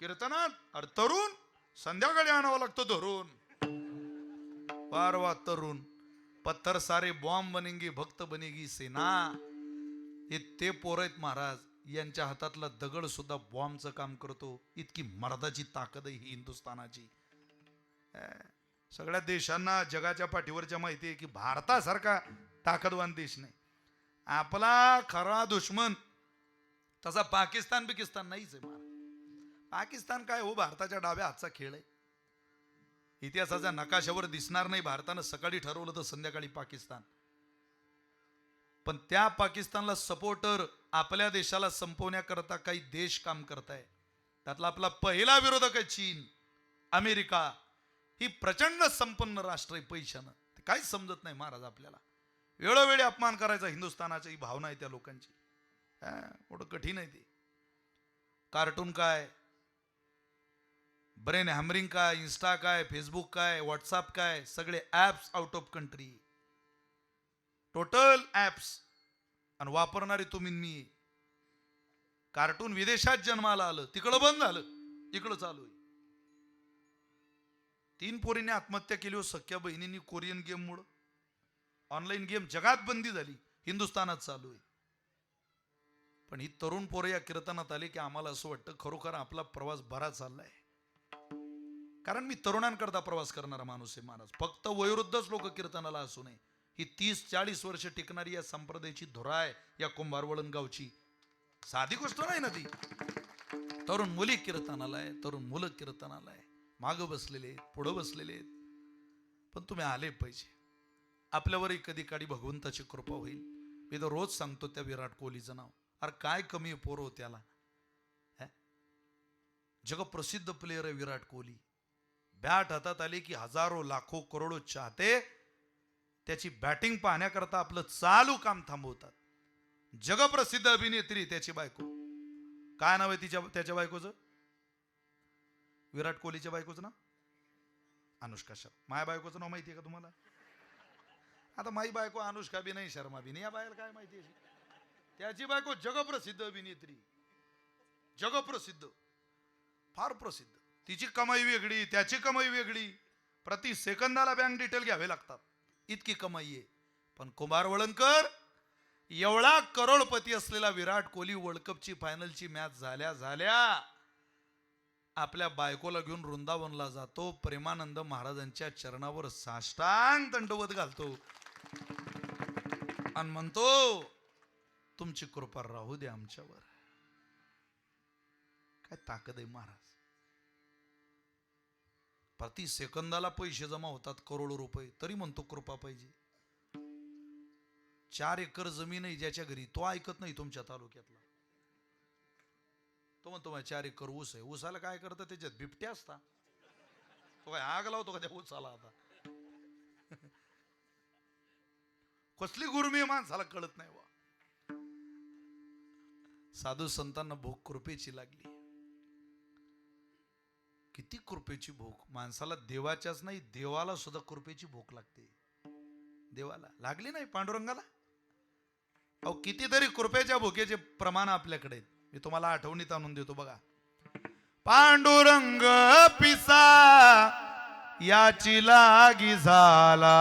कीर्तनात. अरे तरुण संध्याकाळी आणावं लागतं धरून. वार वा तरुण. पत्थर सारे बॉम्ब बनेंगी, भक्त बनेगी सेना. हे ते पोर आहेत महाराज. यांच्या हातातला दगड सुद्धा बॉम्बचं काम करतो. इतकी मर्दाची ताकद आहे ही हिंदुस्थानाची. सगळ्या देशांना जगाच्या पाठीवरच्या माहिती आहे की भारतासारखा ताकदवान देश नाही. आपला खरा दुश्मन तसा पाकिस्तान बिकिस्तान नाहीच आहे महाराज. पाकिस्तान काय हो, भारताच्या डाव्या हातचा खेळ आहे. इतिहासाच्या नकाशावर दिसणार नाही. भारतानं सकाळी ठरवलं तर संध्याकाळी पाकिस्तान. पण त्या पाकिस्तानला सपोर्टर आपल्या देशाला संपवण्याकरता काही देश काम करताय. त्यातला आपला पहिला विरोधक आहे चीन. अमेरिका ही प्रचंड संपन्न राष्ट्र आहे पैशानं. ते काहीच समजत नाही महाराज आपल्याला. वेळोवेळी अपमान करायचा हिंदुस्थानाची ही भावना आहे त्या लोकांची. एवढं कठीण आहे ते. कार्टून काय, ब्रेन हॅमरिंग काय, इन्स्टा काय, फेसबुक काय, व्हॉट्सअप काय, सगळे apps out of country. Total apps. आणि वापरणारे तुम्ही मी. कार्टून विदेशात जन्माला आलं, तिकडं बंद झालं, इकडं चालू आहे. 3 पोरींनी आत्महत्या केली हो सख्या बहिणींनी कोरियन गेम मुळे. ऑनलाईन गेम जगात बंदी झाली, हिंदुस्थानात चालू आहे. पण ही तरुण पोरं या कीर्तनात आली की आम्हाला असं वाटतं खरोखर आपला प्रवास बरा चाललाय. कारण मी तरुणांकरता प्रवास करणारा माणूस आहे महाराज. फक्त वयोवृद्धच लोक कीर्तनाला असू नये. ही 30-40 वर्ष टिकणारी या संप्रदायाची धुरा आहे या कुंभारवळण गावची. साधी गोष्ट नाही ना ती. तरुण मुली कीर्तनाला आहे, तरुण मुलं कीर्तनाला आहे. मागं बसलेले आहेत, पुढं बसलेले आहेत. पण तुम्ही आले पाहिजे. आपल्यावरही कधी काळी भगवंताची कृपा होईल. मी तर रोज सांगतो त्या विराट कोहलीचं नाव. अरे काय कमी आहे पोरं त्याला. जगप्रसिद्ध प्लेयर आहे विराट कोहली. बॅट हातात आली की हजारो लाखो करोडो चाहते त्याची बॅटिंग पाहण्याकरता आपलं चालू काम थांबवतात. जगप्रसिद्ध अभिनेत्री त्याची बायको. काय नाव आहे त्याच्या बायकोचं? विराट कोहलीच्या बायकोचं नाव अनुष्का शर्मा. माझ्या बायकोचं नाव माहिती आहे का तुम्हाला? आता माझी बायको अनुष्का बी नाही, शर्मा बी नाही. या बायला काय माहिती आहे? त्याची बायको जगप्रसिद्ध अभिनेत्री. जगप्रसिद्ध, फार प्रसिद्ध. तिची कमाई वेगळी, त्याची कमाई वेगळी. प्रति सेकंदाला बँक डिटेल घ्यावे लागतात, इतकी कमाई आहे. पण कुमार वळणकर एवढा करोडपती असलेला विराट कोहली वर्ल्ड कपची फायनलची मॅच झाल्या आपल्या बायकोला घेऊन वृंदावनला जातो. प्रेमानंद महाराजांच्या चरणावर साष्टांग दंडवत घालतो आणि म्हणतो तुमची कृपा राहू दे आमच्यावर. काय ताकद आहे महाराज. प्रति सेकंदाला पैसे जमा होतात, करोडो रुपये, तरी म्हणतो कृपा पाहिजे. 4 एकर जमीन आहे ज्याच्या घरी, तो ऐकत नाही तुमच्या तालुक्यातला. तो म्हणतो माझ्या 4 एकर ऊस आहे. ऊसाला काय करतं, त्याच्यात बिबट्या असता. तो काय आग लावतो का त्या ऊसाला? आता कसली गुरमी माणसाला कळत नाही बा. साधू संतांना भूक कृपेची लागली. किती कृपेची भूक माणसाला, देवाच्याच नाही, देवाला सुद्धा कृपेची भूक लागते. देवाला लागली नाही, पांडुरंगाला. अहो कितीतरी कृपेच्या भुकेचे प्रमाण आपल्याकडे आहेत. मी तुम्हाला आठवणीत आणून देतो बघा. पांडुरंग पिसा याची लागी झाला,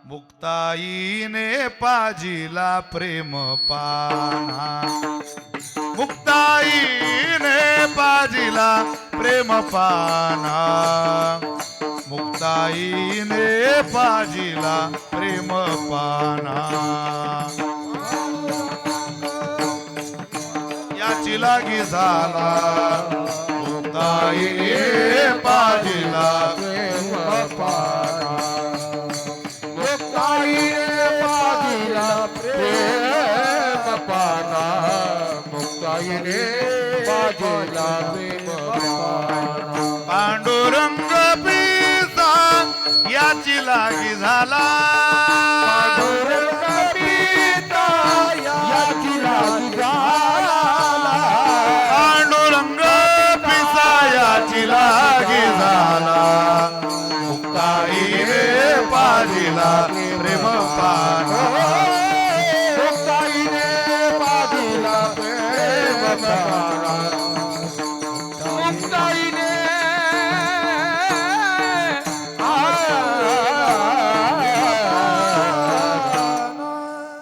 मुक्ताईने पाजिला प्रेम पाना. मुक्ताईने पाजिला प्रेम पाना, मुक्ताईने पाजिला प्रेम पाना. याची लागी झाला, मुक्ताईने पाजिला प्रेम पाना. मुक्ताईने पाजिला प्रेम पाना. मुक्ताईने पाजिला प्रेम पाना. पांडुरंग पिसा याची लागी झाला, पांडुरंग पिता याची लागी झाला. पांडुरंग पिसा याची लागी झाला, मुक्ताईने पाजिला प्रेम पाना. मुक्ताईने पाजिला प्रेम पाना. मुक्ताईने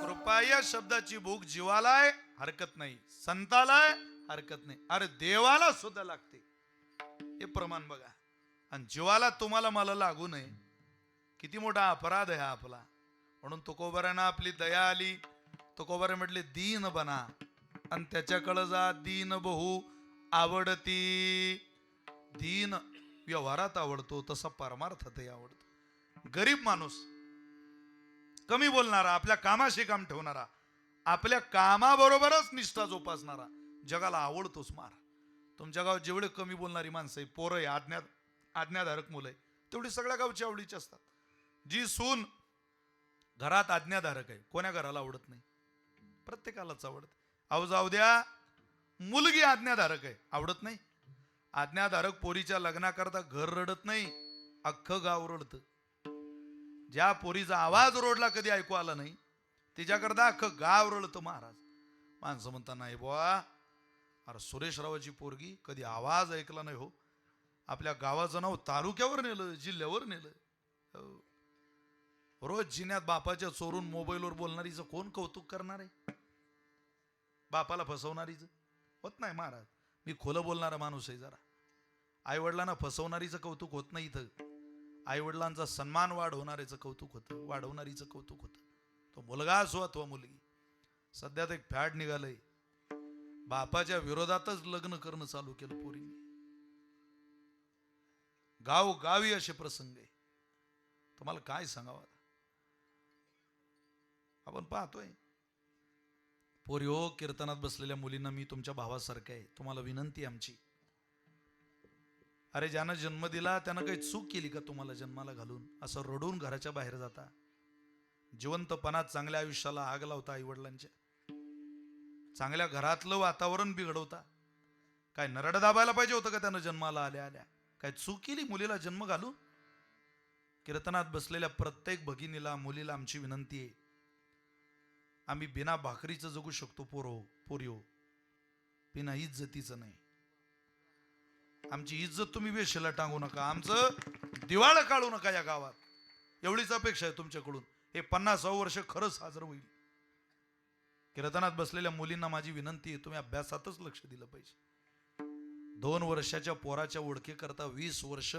कृपा या शब्दाची भूक जीवाला आहे, हरकत नाही. संताला आहे, हरकत नाही. अरे देवाला सुद्धा लागते. हे प्रमाण बघा. आणि जीवाला तुम्हाला मला लागू नये, किती मोठा अपराध आहे हा आपला. म्हणून तुकोबारांना आपली दया आली. तुकोबारा म्हटले दीन बना आणि त्याच्याकडे जा. दीन बहु आवडती. दीन व्यवहारात आवडतो, तसा परमार्थातही आवडतो. गरीब माणूस, कमी बोलणारा, आपल्या कामाशी काम ठेवणारा, आपल्या कामाबरोबरच निष्ठा जोपासणारा जगाला आवडतोच. मार तुमच्या गावात जेवढे कमी बोलणारी माणसं आहे, पोरं आहे, आज्ञाधारक मुलं आहे, तेवढी सगळ्या गावची आवडीची असतात. जी सून घरात आज्ञाधारक आहे, कोण्या घराला आवडत नाही? प्रत्येकालाच आवडत. अहो जाऊ द्या, मुलगी आज्ञाधारक आहे, आवडत नाही? आज्ञाधारक पोरीच्या लग्नाकरता घर रडत नाही, अख्खं गाव रडतं. ज्या पोरीचा आवाज रोडला कधी ऐकू आला नाही, तिच्याकरता अख्खं गाव रडतं. महाराज माणसं म्हणता नाही बुवा, अरे सुरेशरावाची पोरगी कधी आवाज ऐकला नाही हो, आपल्या गावाचं नाव तालुक्यावर नेलं, जिल्ह्यावर नेलं. रोज जिन्यात बापाच्या चोरून मोबाईलवर बोलणारीचं कोण कौतुक करणार आहे? बापाला फसवणारीचं होत नाही महाराज. मी खोलं बोलणारा माणूस आहे जरा. आईवडिलांना फसवणारीचं कौतुक होत नाही इथं. आईवडिलांचा सन्मान वाढवणाऱ्याचं कौतुक होतं, वाढवणारीचं कौतुक होतं. तो मुलगा असो अथवा मुलगी. सध्या तर एक फॅड निघालंय, बापाच्या विरोधातच लग्न करणं चालू केलं पोरींनी. गावगावी असे प्रसंग आहे. तुम्हाला काय सांगावं? आपण पाहतोय पोरी हो, कीर्तनात बसलेल्या मुलींना मी तुमच्या भावासारखं आहे, तुम्हाला विनंती आमची. अरे ज्यानं जन्म दिला त्यानं काही चूक केली का तुम्हाला जन्माला घालून असं रडून घराच्या बाहेर जाता? जिवंतपणात चांगल्या आयुष्याला आग लावता, आई वडिलांच्या चांगल्या घरातलं वातावरण बिघडवता. काय नरड दाबायला पाहिजे होतं का त्यानं जन्माला आल्या आल्या? काय चूक केली मुलीला जन्म घालून? कीर्तनात बसलेल्या प्रत्येक भगिनीला, मुलीला आमची विनंती आहे, आम्ही बिना भाकरीचं जगू शकतो पोरियो, बिना इज्जतीचं नाही. आमची इज्जत तुम्ही वेशीला टांगू नका, आमचं दिवाळं काढू नका या गावात, एवढीच अपेक्षा आहे तुमच्याकडून. हे 50 वर्ष खरंच साजरं होईल. कीर्तनात बसलेल्या मुलींना माझी विनंती आहे, तुम्ही अभ्यासातच लक्ष दिलं पाहिजे. 2 वर्षाच्या पोराच्या ओळखी करता 20 वर्ष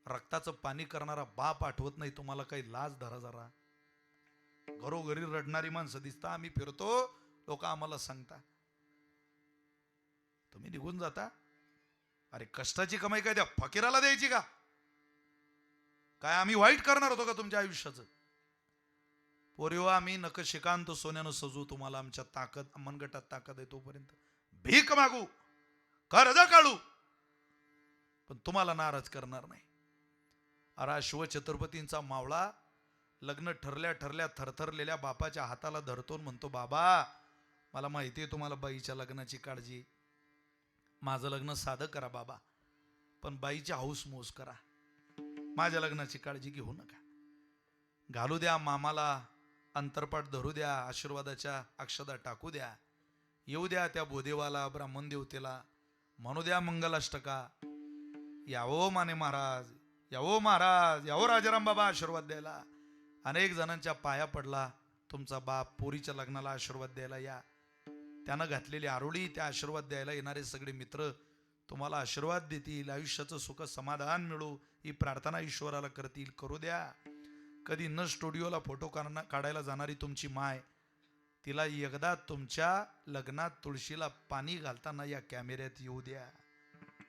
रक्ताचं पाणी करणारा बाप आठवत नाही तुम्हाला? काही लाज धरा जरा. घरोघरी रडणारी माणसं दिसता, आम्ही फिरतो, लोक आम्हाला सांगता, तुम्ही निघून जाता. अरे कष्टाची कमाई काय त्या फकीराला द्यायची का? काय आम्ही वाईट करणार होतो का तुमच्या आयुष्याचं? पोरिओ आम्ही नकशिकांत सोन्यानं सजू तुम्हाला, आमच्या ताकद मनगटात ताकद आहे तोपर्यंत भीक मागू, कर्ज काढू, पण तुम्हाला नाराज करणार नाही. अरा शिवछत्रपतींचा मावळा लग्न ठरल्या ठरल्या थरथरलेल्या बापाच्या हाताला धरतो, म्हणतो बाबा मला माहिती आहे तुम्हाला बाईच्या लग्नाची काळजी, माझं लग्न साधं करा बाबा, पण बाईची हौस मोज करा, माझ्या लग्नाची काळजी घेऊ नका. घालू द्या मामाला अंतरपाठ धरू द्या, आशीर्वादाच्या अक्षदा टाकू द्या, येऊ द्या त्या बोदेवाला ब्राह्मण देवतेला, म्हणू द्या मंगलाष्टका, यावो माने महाराज, यावो महाराज, यावो राजाराम बाबा आशीर्वाद द्यायला. अनेक जणांच्या पाया पडला तुमचा बाप, पोरीच्या लग्नाला आशीर्वाद द्यायला या. त्यानं घातलेली आरोळी, त्या आशीर्वाद द्यायला येणारे सगळे मित्र तुम्हाला आशीर्वाद देतील, आयुष्याचं सुख समाधान मिळू ही प्रार्थना ईश्वराला करतील, करू द्या. कधी न स्टुडिओला फोटो काढायला जाणारी तुमची माय, तिला एकदा तुमच्या लग्नात तुळशीला पाणी घालताना या कॅमेऱ्यात येऊ द्या,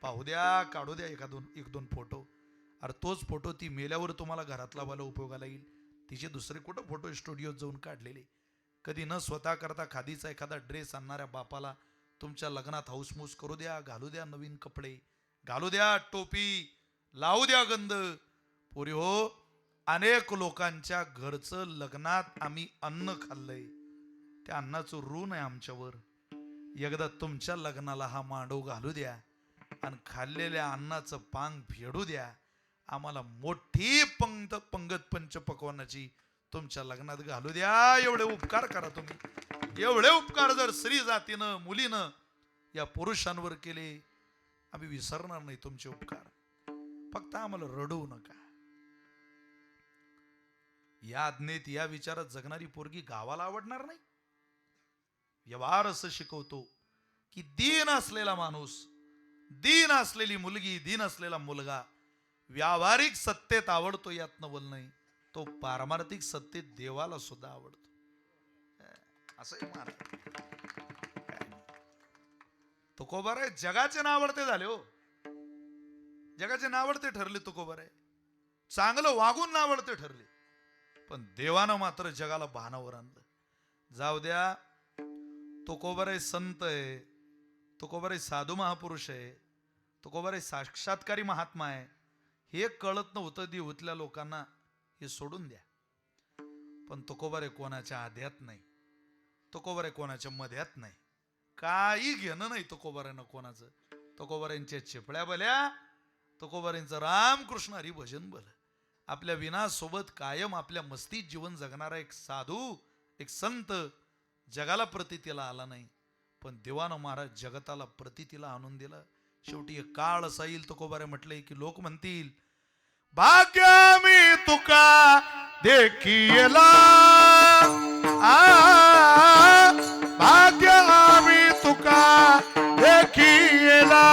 पाहू द्या, काढू द्या एक दोन फोटो. अरे तोच फोटो ती मेल्यावर तुम्हाला घरातला वाला उपयोगाला येईल. तिचे दुसरे कुठं फोटो स्टुडिओत जाऊन काढलेले. कधी न स्वतः करता खादीचा एखादा ड्रेस आणणाऱ्या बापाला तुमच्या लग्नात हाऊसमूस करू द्या, घालू द्या नवीन कपडे, घालू द्या टोपी, लावू द्या गंध. पोरी हो, अनेक लोकांच्या घरचं लग्नात आम्ही अन्न खाल्लंय, त्या अन्नाचं ऋण आहे आमच्यावर. एकदा तुमच्या लग्नाला हा मांडव घालू द्या आणि खाल्लेल्या अन्नाचं पांग फेडू द्या. आम्हाला मोठी पंगत पंचपक्वानाची तुमच्या लग्नात घालू द्या. एवढे उपकार करा तुम्ही. एवढे उपकार जर स्त्री जातीनं मुलीनं या पुरुषांवर केले, आम्ही विसरणार नाही तुमचे उपकार. फक्त आम्हाला रडवू नका. या आज्ञेत या विचारात जगणारी पोरगी गावाला आवडणार नाही. व्यवहार असं शिकवतो की दीन असलेला माणूस, दीन असलेली मुलगी, दीन असलेला मुलगा व्यावहारिक सत्तेत आवडतो यात नवल नाही, तो पारमार्थिक सत्तेत देवाला सुद्धा आवडतो. असं तुकोबार आहे. जगाचे नावडते झाले हो, जगाचे नावडते ठरले तुकोबार आहे. चांगलं वागून नावडते ठरले, पण देवानं मात्र जगाला भानावर आणलं. जाऊ द्या, तुकोबार आहे संत आहे, तुकोबार आहे साधू महापुरुष आहे, तुकोबार आहे साक्षात्कारी महात्मा आहे, हे कळत नव्हतं देऊतल्या लोकांना, हे सोडून द्या. पण तुकोबारे कोणाच्या आध्यात नाही, तुकोबारे कोणाच्या मध्यात नाही, काही घेणं नाही तुकोबाऱ्यांना कोणाचं. तुकोबाऱ्यांच्या चिपळ्या भल्या, तुकोबाऱ्यांचं रामकृष्ण हरी भजन भलं. आपल्या विनासोबत कायम आपल्या मस्तीत जीवन जगणारा एक साधू, एक संत जगाला प्रतीतीला आला नाही, पण देवानं महाराज जगताला प्रतीतीला आणून दिलं. शेवटी एक काळ असा येईल, तुकोबारे म्हटलंय की लोक म्हणतील भाग्य मी तुका देखीला, भाग्य मी तुका देखीला,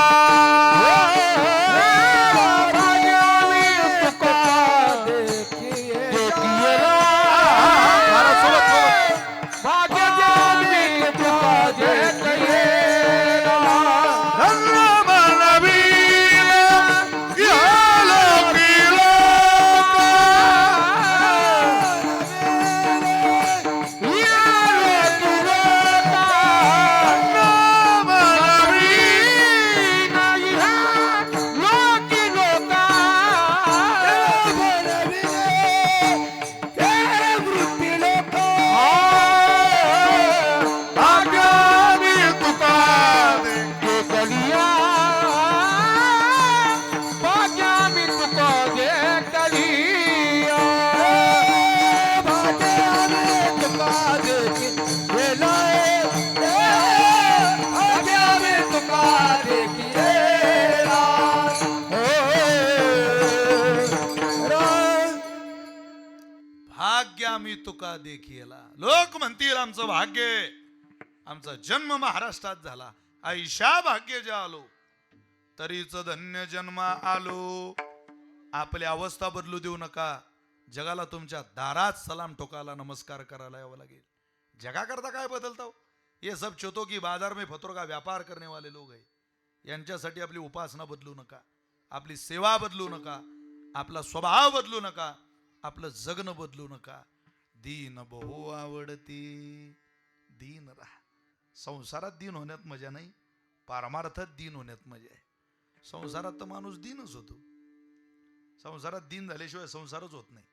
मी तुका देखीला. लोक म्हणतील आमचं भाग्य, आमचा जन्म महाराष्ट्रात झाला, आयशा भाग्य जे आलो, तरीच धन्य जन्म आलो. आपली अवस्था बदलू देऊ नका. जगाला तुमच्या दारात सलाम ठोकायला, नमस्कार करायला यावं लागेल. जगा करता काय बदलता हो? ये सब चोतों की बाजार में फतरों का व्यापार करने वाले लोग हैं. यांच्यासाठी आपली उपासना बदलू नका, आपली सेवा बदलू नका, आपला स्वभाव बदलू नका, आपलं जगणं बदलू नका. दीन बहु आवडती दीन राहा. संसारात दीन होण्यात मजा नाही, पारमार्थात दीन होण्यात मजा आहे. संसारात तर माणूस दीनच होतो. संसारात दीन झाल्याशिवाय संसारच होत नाही.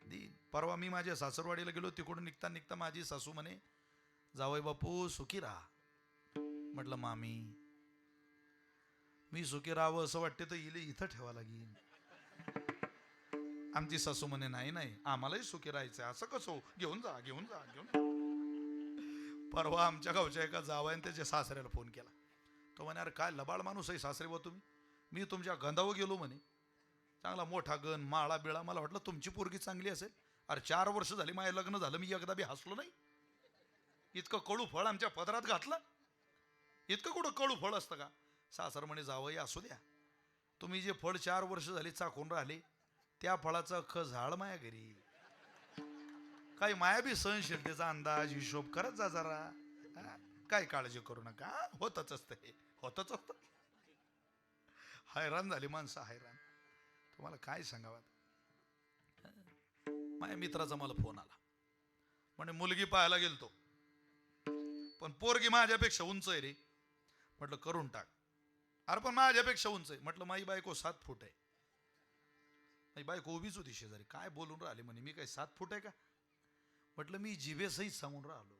दीन. परवा मी माझ्या सासरवाडीला गेलो, तिकडून निघता निघता माझी सासू म्हणे, जावई बापू सुखी राहा. म्हटलं मामी मी सुखी राहावं असं वाटते तर इले इथं ठेवा लागेल. आमची सासू म्हणे नाही नाही आम्हालाही सुखी राहायचंय. असं कसं हो? घेऊन जा घेऊन जा घेऊन जा. परवा आमच्या गावच्या एका जावयाने त्याच्या सासऱ्याला फोन केला. तो म्हणे अरे काय लबाड माणूस आहे सासरे बा तुम्ही. मी तुमच्या गंधावर गेलो म्हणे, चांगला मोठा गण माळा बिळा. मला वाटलं तुमची पोरगी चांगली असेल. अरे 4 वर्ष झाली माझे लग्न झालं, मी एकदा बी हसलो नाही. इतकं कडू फळ आमच्या पदरात घातलं. इतकं कुठं कडू फळ असतं का. सासर म्हणे जावई असू द्या, तुम्ही जे फळ 4 वर्ष झाली चाकून राहिले त्या फळाचं अख्खं झाड माया घरी. काही माया बी सहनशीलतेचा अंदाज हिशोब करत जा जरा. काय काळजी करू नका, होतच असतं हे, होतच असतं. हैराण झाली माणसं हैराण. तुम्हाला काय सांगावं. माझ्या मित्राचा मला फोन आला, म्हणे मुलगी पाहायला गेलतो पण पोरगी माझ्यापेक्षा उंच आहे रे. म्हटलं करून टाक. अरे पण माझ्यापेक्षा उंच आहे. म्हटलं माझी बायको 7 फूट आहे. माझी बायको उभीच होती शेजारी. काय बोलून राहिले म्हणे, मी काय 7 फूट आहे का. म्हटलं मी जिभेसहित सांगून राहिलो.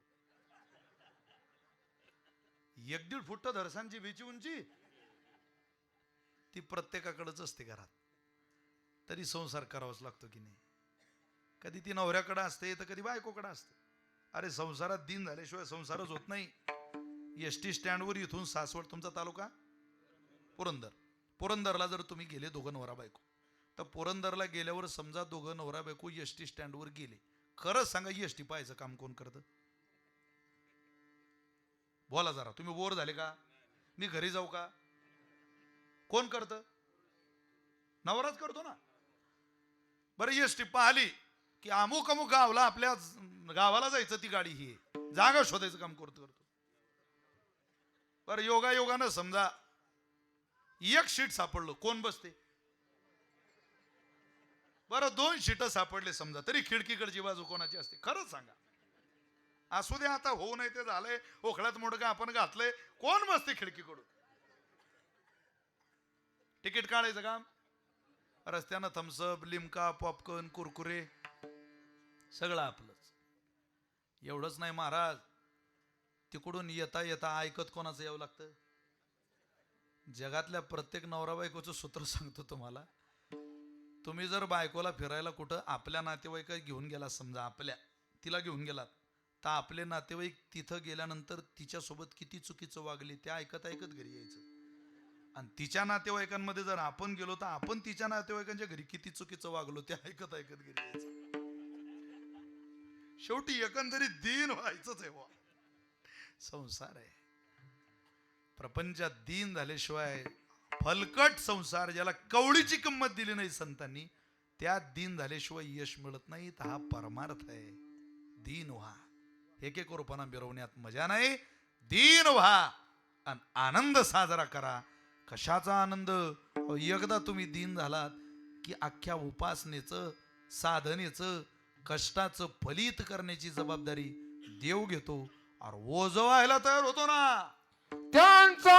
1-1.5 फूट तर धरसान जिभेची उंची. ती प्रत्येकाकडेच असते घरात, तरी संसार करावाच लागतो की नाही. कधी ती नवऱ्याकडे असते तर कधी बायकोकडे असते. अरे संसारात दिन झाल्याशिवाय संसारच होत नाही. एसटी स्टँडवर इथून सासवड तुमचा तालुका पुरंदर, पुरंदरला जर तुम्ही गेले दोघं नवरा बायको, तर पुरंदरला गेल्यावर समजा दोघं नवरा बायको एसटी स्टँडवर गेले, खरंच सांगा एसटी पाहायचं काम कोण करतं. बोला जरा, तुम्ही बोर झाले का. मी घरी जाऊ का. कोण करतं. नवराच करतो ना. बरं एसटी पाहिली की अमुक अमुक गावला, आपल्या गावाला जायचं, ती गाडी ही जागा शोधायचं काम करतो. बरं योगायोगानं समजा एक सीट सापडलं, कोण बसते. बरं 2 सीटं सापडले समजा, तरी खिडकीकडची बाजू कोणाची असते. खरंच सांगा. असू दे आता, होऊ नाही ते झालंय, ओखळ्यात मोडकं आपण घातलंय, कोण बसते खिडकीकडून. तिकीट काढायचं काम. रस्त्यानं थम्सअप, लिमका, पॉपकॉर्न, कुरकुरे सगळं आपलंच. एवढंच नाही महाराज, तिकडून येता येता ऐकत कोणाचं यावं लागतं. जगातल्या प्रत्येक नवरा बायकोचं सूत्र सांगतो तुम्हाला. तुम्ही जर बायकोला फिरायला कुठं आपल्या नातेवाईकात घेऊन गेला, समजा आपल्या तिला घेऊन गेलात, तर आपले नातेवाईक तिथं गेल्यानंतर तिच्यासोबत किती चुकीचं वागले ते ऐकत ऐकत घरी यायचं. आणि तिच्या नातेवाईकांमध्ये जर आपण गेलो तर आपण तिच्या नातेवाईकांच्या घरी किती चुकीचं वागलो ते ऐकत ऐकत घरी यायचं. शेवटी एकंदरीत दीन व्हायचंच आहे. संसार आहे. प्रपंचात दीन झाल्याशिवाय फलकट संसार, ज्याला कवडीची किंमत दिली नाही संतांनी, त्यात दीन झाल्याशिवाय यश मिळत नाही. तर हा परमार्थ आहे. दीन व्हा. एक रुपयाना मिरवण्यात मजा नाही. दीन व्हा आणि आनंद साजरा करा. कशाचा आनंद. एकदा तुम्ही दीन झालात की अख्ख्या उपासनेचं, साधनेचं, कष्टाचं फलित करण्याची जबाबदारी देव घेतो. अरे ओझं व्हायला तयार होतो ना. त्यांचा